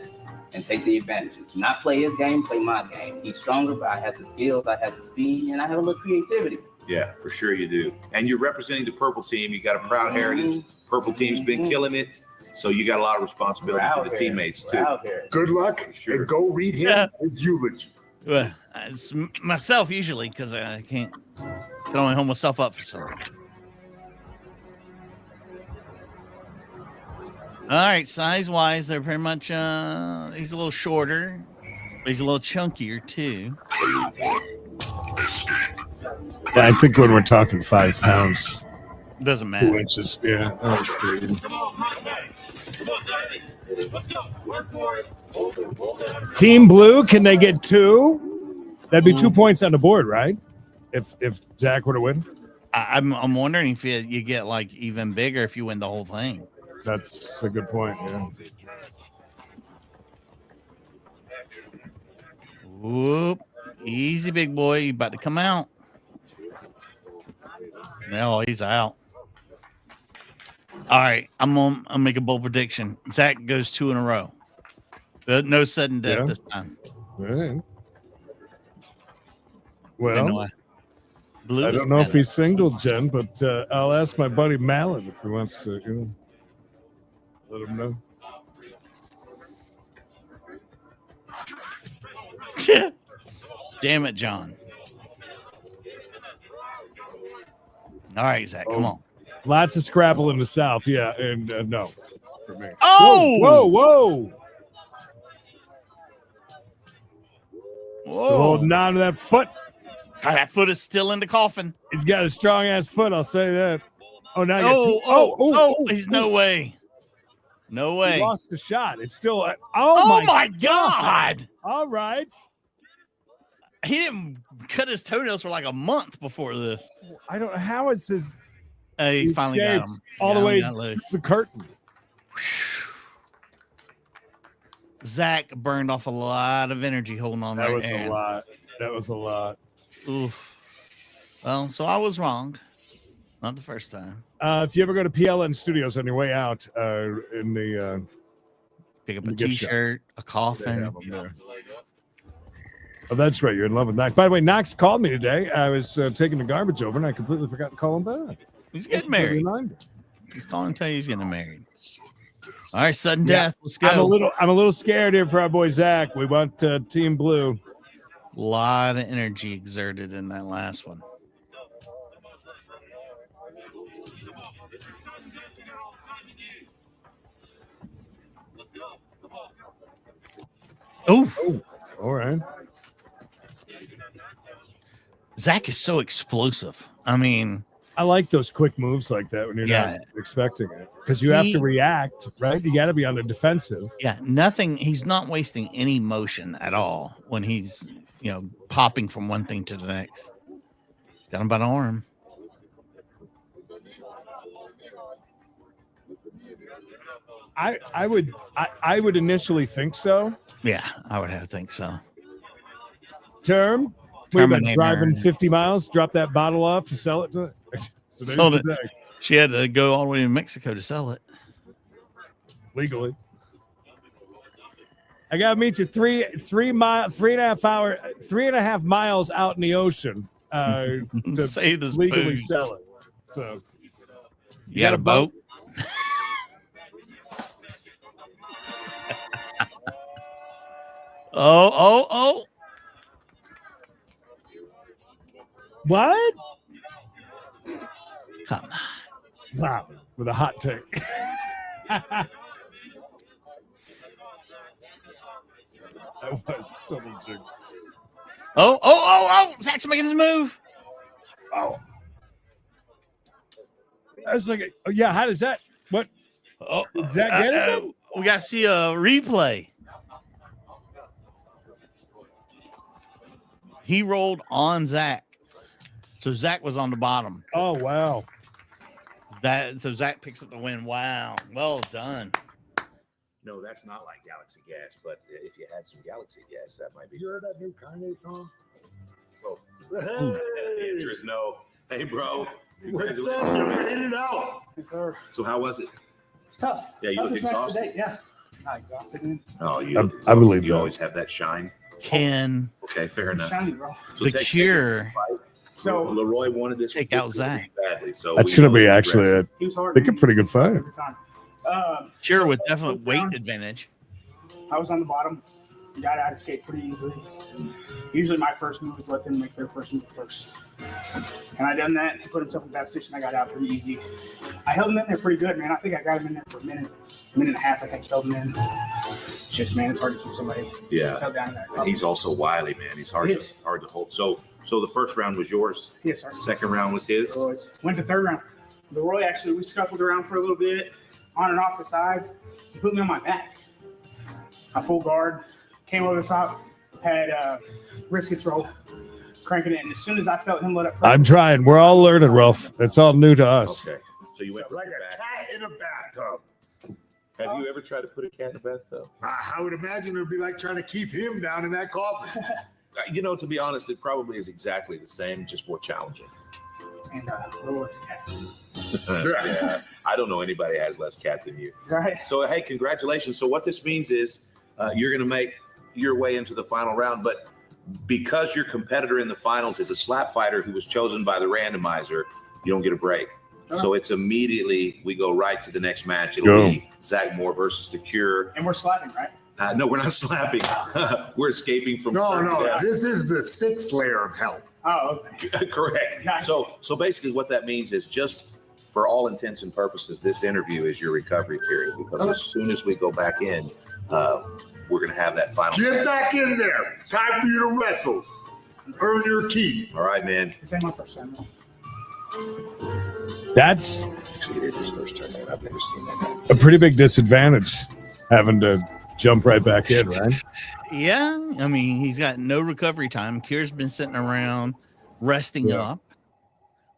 and take the advantages. Not play his game, play my game. He's stronger, but I have the skills, I have the speed, and I have a little creativity. Yeah, for sure you do. And you're representing the purple team. You got a proud heritage. Purple team's been killing it. So you got a lot of responsibility for the teammates, too. Good luck. Sure. And go read him his eulogy. Well, it's myself usually because I can only hold myself up for so long. All right, size wise, they're pretty much. He's a little shorter, but he's a little chunkier too. Yeah, I think when we're talking 5 pounds, Doesn't 2 matter. inches. Yeah, that's great. Team Blue, can they get 2? That'd be 2 points on the board, right? If Zach were to win, I'm wondering if you get like even bigger if you win the whole thing. that's a good point. Yeah. Whoop, easy, big boy. You about to come out? No, he's out. All right, I'm gonna make a bold prediction. Zach goes 2 in a row. No sudden death this time. All right. Well, Well, I don't know if he's single, Jen, but I'll ask my buddy Malin if he wants to, let him know. Damn it, John. All right, Zach, come on. Lots of scrapple in the South, yeah, and no. For me. Oh! Whoa! Whoa. Holding on to that foot. God, that foot is still in the coffin. He's got a strong ass foot, I'll say that. Oh, now He's no way. No way. He lost the shot. It's still. Oh my God. All right. He didn't cut his toenails for like a month before this. I don't know. How is his. He finally got him. All the way got through loose. the curtain. Zach burned off a lot of energy holding on That right was there. a lot. That was a lot. Oof. Well, so I was wrong. Not the first time. If you ever go to PLN Studios on your way out, in the Pick up in a the gift shop, T-shirt, a they coffin. have 'em there. Oh, that's right. You're in love with Knox. By the way, Knox called me today. I was taking the garbage over, and I completely forgot to call him back. He's getting married. He's calling to tell you he's getting married. All right, sudden death. Let's go. I'm a little scared here for our boy Zach. We want Team Blue. A lot of energy exerted in that last one. Oh, all right. Zach is so explosive. I mean, I like those quick moves like that when you're not expecting it, because you have to react, right? You got to be on the defensive. Yeah, nothing. He's not wasting any motion at all when he's popping from one thing to the next. He's got him by the arm. I would initially think so. Yeah, I would have to think so. Term. We've been Terminator. driving 50 miles, drop that bottle off, you sell it to Sold it. She had to go all the way to Mexico to sell it. Legally. I gotta meet you 3.5 miles out in the ocean to Say this legally booze. sell it. So You got a boat? Oh. What? Come on. Wow. With a hot take. That was total jinx. Oh. Zach's making his move. Oh. I was like, oh, yeah, how does that? What? Oh, did Zach get it? We got to see a replay. He rolled on Zach. So Zach was on the bottom. Oh, wow. So Zach picks up the win. Wow. Well done. No, that's not like Galaxy Gas, but if you had some Galaxy Gas, that might be. You heard that new Kanye song? Oh. The answer is no. Hey, bro. What's up? You made it out. Yes, sir. So how was it? It's tough. Yeah, you look Toughest match exhausted. today, yeah. Not exhausted, man. Oh, I believe you that. always have that shine. Okay, fair enough. Shiny, bro. So the take- Cure. So Leroy wanted this. Take out Zach. Badly, so That's we going to be know actually, aggressive. he was hard. I think, a pretty good fight. Every time. Cure with definite weight advantage. I was on the bottom. Got out of skate pretty easily. Usually my first move is let them make their first move first. And I done that. He put himself in that position. I got out pretty easy. I held him in there pretty good, man. I think I got him in there for a minute and a half. I think I held him in. It's just, man, it's hard to keep somebody held down in that. And he's also wily, man. He's hard to hold. So the first round was yours. Yes, sir. Second round was his. Went to third round. Leroy actually, we scuffled around for a little bit, on and off the sides. He put me on my back. I full guard, came over the top, had wrist control, cranking it. And as soon as I felt him let up pressure, I'm trying. We're all learning, Ralph. That's all new to us. Okay. So you went Like a cat in a bathtub. Have you ever tried to put a cat in a bathtub? I would imagine it would be like trying to keep him down in that coffin. To be honest, it probably is exactly the same, just more challenging. and Leroy's cat. Yeah, I don't know anybody that has less cat than you. Right. So, hey, congratulations. So what this means is you're going to make your way into the final round, but because your competitor in the finals is a slap fighter who was chosen by the randomizer, you don't get a break. So it's immediately we go right to the next match. It'll be Zach Moore versus The Cure. And we're slapping, right? No, we're not slapping. We're escaping from. No. This is the sixth layer of hell. Oh, okay. Correct. So basically, what that means is just for all intents and purposes, this interview is your recovery period because as soon as we go back in, we're going to have that final. Get back in there. Time for you to wrestle. Earn your keep. All right, man. This ain't my first time. That's Actually, it is his first turn. I've never seen that. a pretty big disadvantage, having to jump right back in, right? Yeah, I mean, he's got no recovery time. Cure's been sitting around resting up.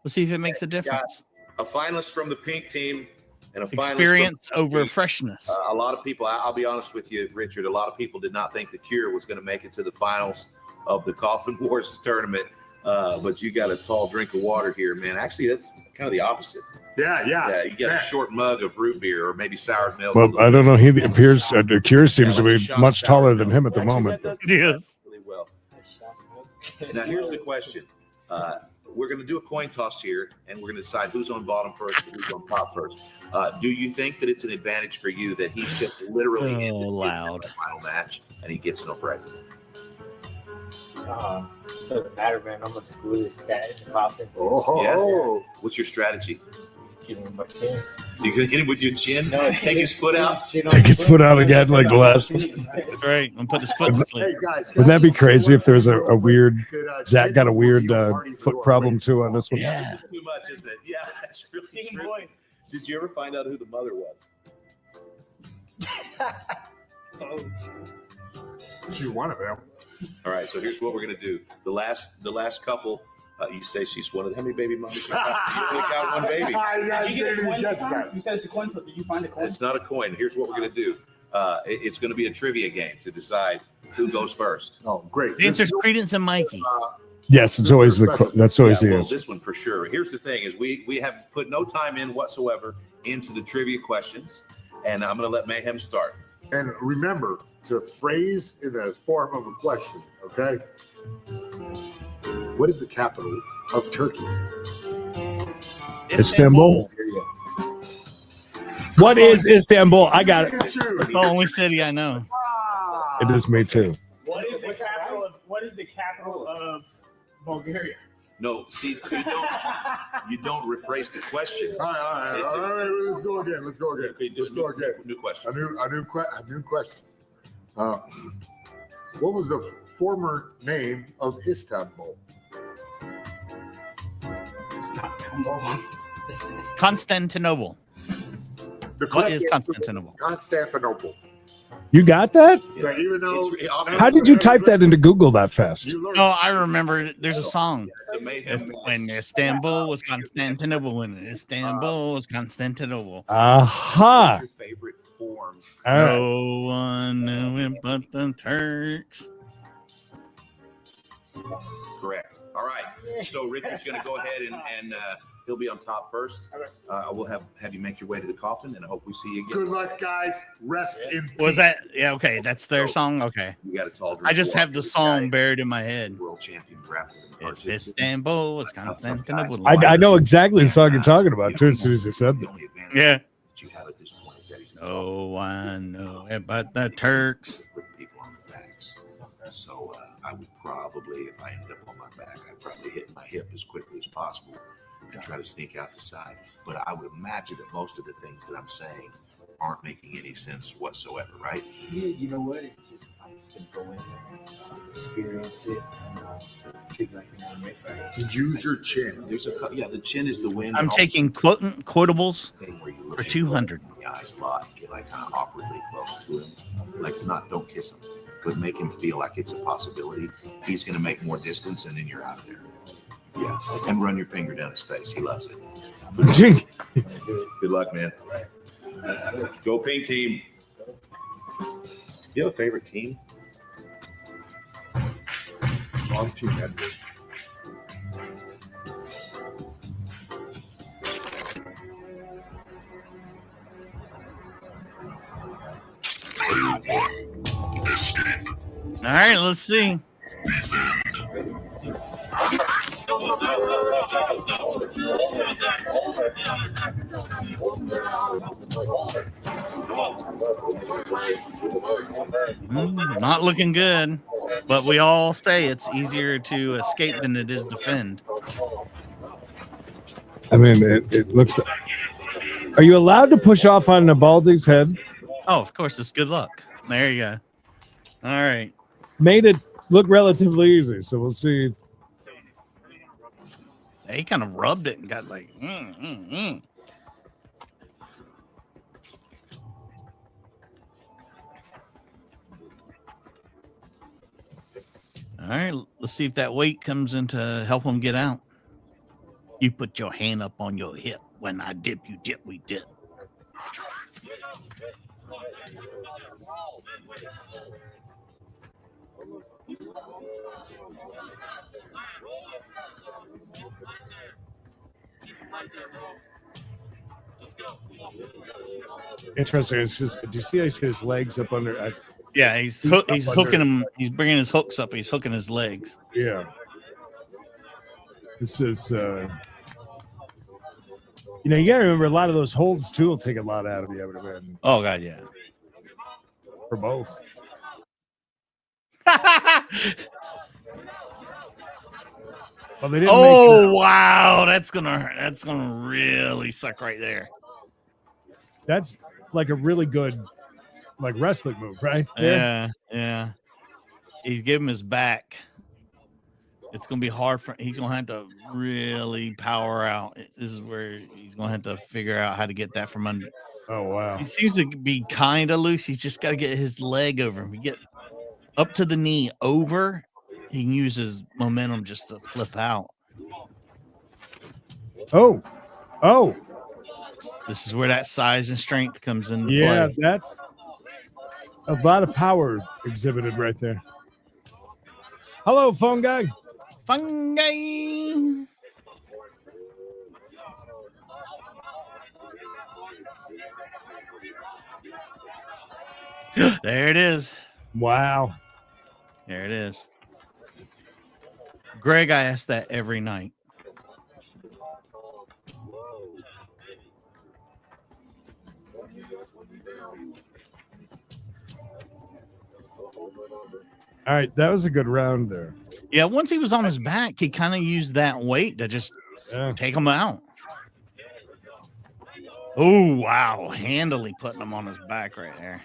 We'll see if it makes a difference. A finalist from the pink team and a finalist Experience from over freshness. A lot of people, I'll be honest with you, Richard, a lot of people did not think the Cure was going to make it to the finals of the Coffin Wars tournament. But you got a tall drink of water here, man. Actually, that's kind of the opposite. Yeah. You got a short mug of root beer or maybe sour milk. Well, I don't know. He appears, the Cure seems to be much taller than him at the moment. Yes. Really well. Now, here's the question. We're going to do a coin toss here, and we're going to decide who's on bottom first and who's on top first. Do you think that it's an advantage for you that he's just literally in the final match and he gets no break? Doesn't matter, man. I'm gonna school this cat in the coffin. Oh, what's your strategy? Give him my chin. You gonna hit him with your chin? No, take his foot out. Take his foot out again like the last. That's right. I'm putting his foot to sleep. Wouldn't that be crazy if there's a weird, Zach got a weird foot problem too on this one? Yeah. This is too much, isn't it? Yeah, that's really true. Did you ever find out who the mother was? She's one of them. All right, so here's what we're gonna do. The last couple. You say she's one of the, how many baby mamas? You only got one baby. Did you get a coin this time? You said it's a coin flip. Did you find a coin? It's not a coin. Here's what we're gonna do. It's gonna be a trivia game to decide who goes first. Oh, great. The answer's Credence and Mikey. Yes, it's always that's always the well, answer. this one for sure. Here's the thing: is we have put no time in whatsoever into the trivia questions, and I'm gonna let Mayhem start. And remember to phrase in the form of a question, okay? What is the capital of Turkey? Istanbul. What is Istanbul? I got it. It's the only city I know. It is me too. What is the capital of Bulgaria? No, see, you don't rephrase the question. All right. Let's go again. Let's go again. New question. A new question. What was the former name of Istanbul? Constantinople. What is Constantinople? Constantinople. You got that? So even though, How did you type that into Google that fast? No, I remember there's a song. When Istanbul was Constantinople, when Istanbul was Constantinople. Aha. Your favorite form? No one knew it but the Turks. Correct. All right. So Richard's going to go ahead and he'll be on top first. We'll have you make your way to the coffin, and I hope we see you again. good luck, guys. Rest in peace. Was that? Yeah, okay. That's their song? Okay. You got a tall drink I just of have the water. song buried in my head. World champion grappler. If Istanbul was Constantinople. I know exactly the song you're talking about too as soon as you said that. Yeah. that you have at this point is that he's Oh, I know about the Turks. putting people on their backs. So I would probably, if I ended up on my back, I'd probably hit my hip as quickly as possible and try to sneak out the side. But I would imagine that most of the things that I'm saying aren't making any sense whatsoever, right? Yeah, you know what? It's just, I'm just gonna go in there, experience it, and figure like you know, right. Use your chin. There's the chin is the wind. I'm taking quotables where you look for at 200. him in the eyes a lot, get like kind of awkwardly close to him, like don't kiss him, but make him feel like it's a possibility. He's gonna make more distance, and then you're out there. Yeah, and run your finger down his face. He loves it. Good luck, man. Go Pink Team. You have a favorite team? Wrong team, Edward. All right, let's see. Not looking good, but we all say it's easier to escape than it is defend. I mean, it looks. Are you allowed to push off on Nabaldi's head? Oh, of course, it's good luck. There you go. All right. Made it look relatively easy, so we'll see. He kind of rubbed it and got like. All right, let's see if that weight comes in to help him get out. You put your hand up on your hip. When I dip, you dip, we dip. Interesting. It's just. Do you see how he's got his legs up under? Yeah, he's hooking him. He's bringing his hooks up. He's hooking his legs. Yeah. This is. You know, you gotta remember a lot of those holds too will take a lot out of you. I would imagine. Oh God, yeah. For both. Well, they didn't wow, that's gonna really suck right there. That's like a really good, like wrestling move, right? Yeah. He's giving his back. It's gonna be hard for. He's gonna have to really power out. This is where he's gonna have to figure out how to get that from under. Oh wow. He seems to be kind of loose. He's just got to get his leg over him. up to the knee over, he can use his momentum just to flip out. Oh. This is where that size and strength comes into Yeah, play. that's a lot of power exhibited right there. Hello, phone guy. Fungi. There it is. Wow. There it is. Greg, I ask that every night. All right, that was a good round there. Yeah, once he was on his back, he kind of used that weight to just take him out. Oh, wow. Handily putting him on his back right there.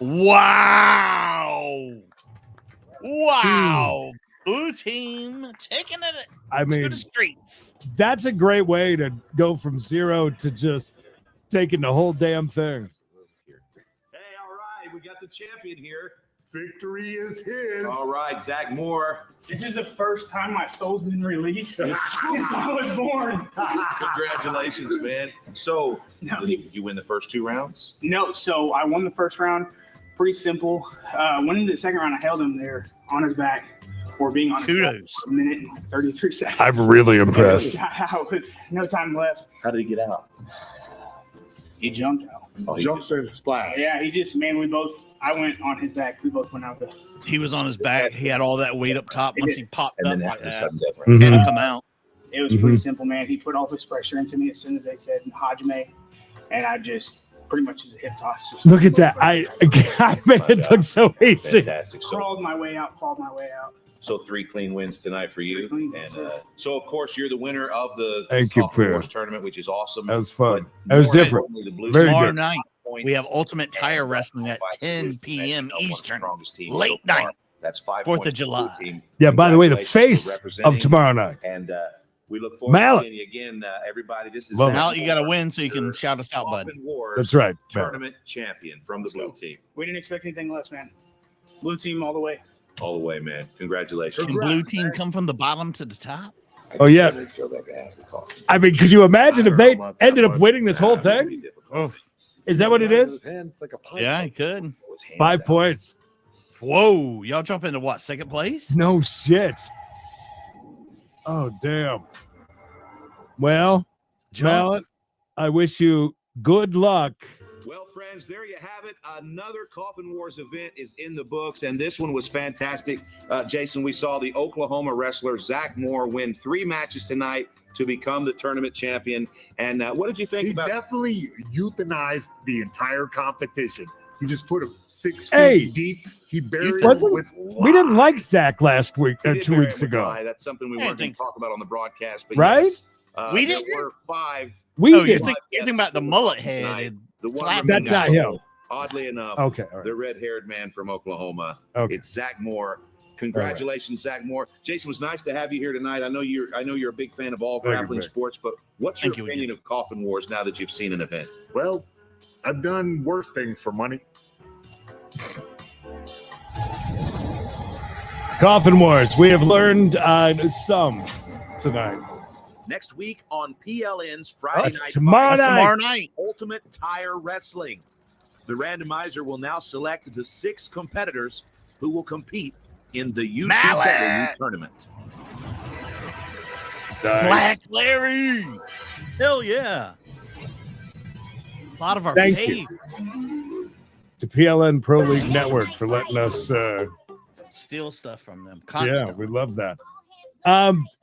Wow. Wow. Blue team taking it to the streets. That's a great way to go from 0 to just taking the whole damn thing. Hey, all right. We got the champion here. Victory is his. All right, Zach Moore. This is the first time my soul's been released since I was born. Congratulations, man. So, did you win the first 2 rounds? No, so I won the first round. Pretty simple. Went into the second round. I held him there on his back for being on his back for a minute and 33 seconds. I'm really impressed. No time left. How did he get out? He jumped out. Oh, he Jumped in the splash. Yeah, I went on his back. We both went out there. He was on his back. He had all that weight up top. Once he popped up like that, Mhm. and it come out. It was pretty simple, man. He put all this pressure into me as soon as they said Hajime, and I just pretty much as a hip toss. Just Look at that. I made it look so easy. Fantastic. So, clawed my way out. so 3 clean wins tonight for you. And so, of course, you're the winner of the Thank you, Coffin Pierre. Wars tournament, which is awesome. That was fun. But That was more different. importantly, the Blue Very Team Tomorrow good. night, points we have Ultimate Tire and Wrestling at by 10 p.m. one of the Eastern. strongest teams Late so far. night. That's 5 4th points of for the Blue July. team. Yeah, by the way, the Congratulations face for of representing. tomorrow night. And we look forward Mallet. to seeing you again, everybody. This is Love it. Zach Now you got to Moore, win so you can shout us out, bud. Coffin Wars That's right. Mallet. tournament champion from the Blue team. We didn't expect anything less, man. Blue team all the way. All the way, man. Congratulations. Can Blue Team come from the bottom to the top? Oh, yeah. I mean, could you imagine if they ended up winning this whole thing? Oh, Is that what it is? yeah, he could. 5 points. Whoa, y'all jump into what? Second place? No shit. Oh, damn. Well, Mallet, I wish you good luck. Well, friends, there you have it. Another Coffin Wars event is in the books, and this one was fantastic. Jason, we saw the Oklahoma wrestler Zach Moore win 3 matches tonight to become the tournament champion. And what did you think He about? definitely euthanized the entire competition. He just put him 6 Hey. feet deep. He buried him Wasn't with we didn't like Zach last week, We did 2 bury weeks him with ago, Rye. That's something we I weren't going think to talk about on the broadcast, but right? yes, We there didn't? were 5. We Oh, you're did. thinking about the mullet head. The one Slap That's not him. Oddly enough, Okay, all right. the red-haired man from Oklahoma. Okay. It's Zach Moore. Congratulations, Zach Moore. Jason, it was nice to have you here tonight. I know you're a big fan of all Thank you, grappling Vic. sports, but what's your Thank you opinion of Coffin Wars now that you've seen an event? Well, I've done worse things for money. Coffin Wars. We have learned some tonight. Next week on PLN's Friday That's Night tomorrow Fights, night. Tomorrow night. Ultimate Tire Wrestling. The randomizer will now select the 6 competitors who will compete in the UTW tournament. Black Larry. Hell yeah. A lot of our Thank faves. you to PLN Pro League Network for letting us. Steal stuff from them. Yeah, Constant. we love that.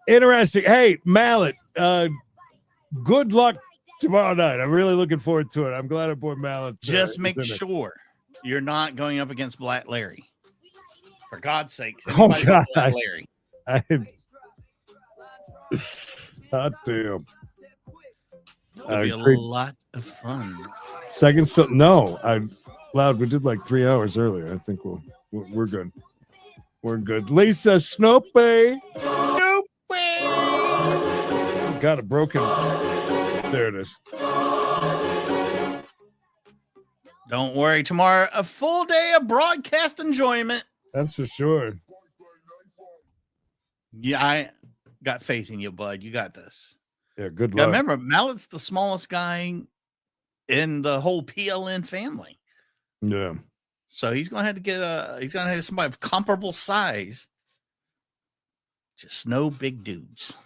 Interesting. Hey, Mallet. Good luck tomorrow night. I'm really looking forward to it. I'm glad aboard Mallet. Just is make in it. sure you're not going up against Black Larry. For God's sakes. Oh, anybody but Black God. Larry. God damn. It'll be a Great. lot of fun. Second, so no, we did like 3 hours earlier. I think we're good. We're good. Lisa Snoopy. Got a broken. There it is. Don't worry, tomorrow, a full day of broadcast enjoyment. That's for sure. Yeah, I got faith in you, bud. You got this. Yeah, good Yeah, luck. remember, Mallet's the smallest guy in the whole PLN family. Yeah. So he's gonna have to get somebody of comparable size. Just no big dudes.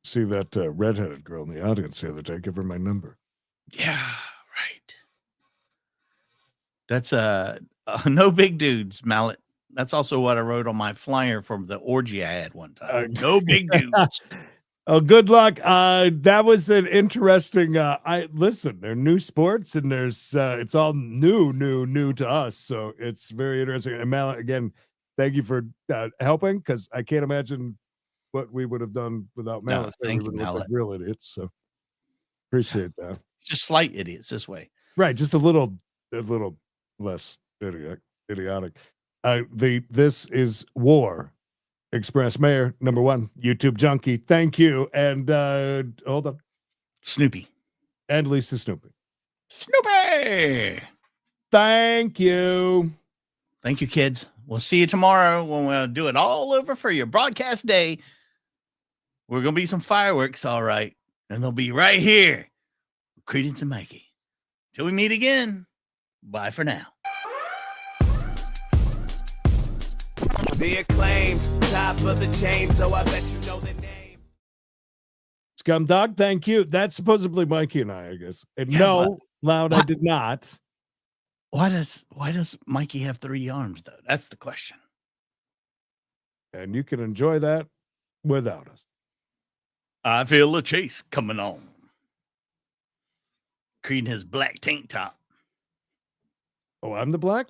See that redheaded girl in the audience the other day. Give her my number. Yeah, right. That's no big dudes, Mallet. That's also what I wrote on my flyer from the orgy I had one time. No big dudes. Oh, good luck. That was an interesting. Listen, they're new sports, and there's it's all new to us. So it's very interesting. And Mallet, again, thank you for helping, because I can't imagine what we would have done without No, Mallet. thank We you, would look like Mallet. real idiots. So appreciate that. It's just slight idiots this way. Right, just a little less idiotic. This is War Express Mayor #1 YouTube junkie. Thank you, and hold on, Snoopy and Lisa Snoopy. Snoopy. Thank you. Thank you, kids. We'll see you tomorrow when we'll do it all over for your broadcast day. We're gonna be some fireworks, all right, and they'll be right here. Credence and Mikey. Till we meet again. Bye for now. The acclaimed top of the chain, so I bet you know the name. Scumdog, thank you. That's supposedly Mikey and I guess. And Yeah, no, Loud, I did not. Why does Mikey have 3 arms though? That's the question. And you can enjoy that without us. I feel a chase coming on. Creed in his black tank top. Oh, I'm the black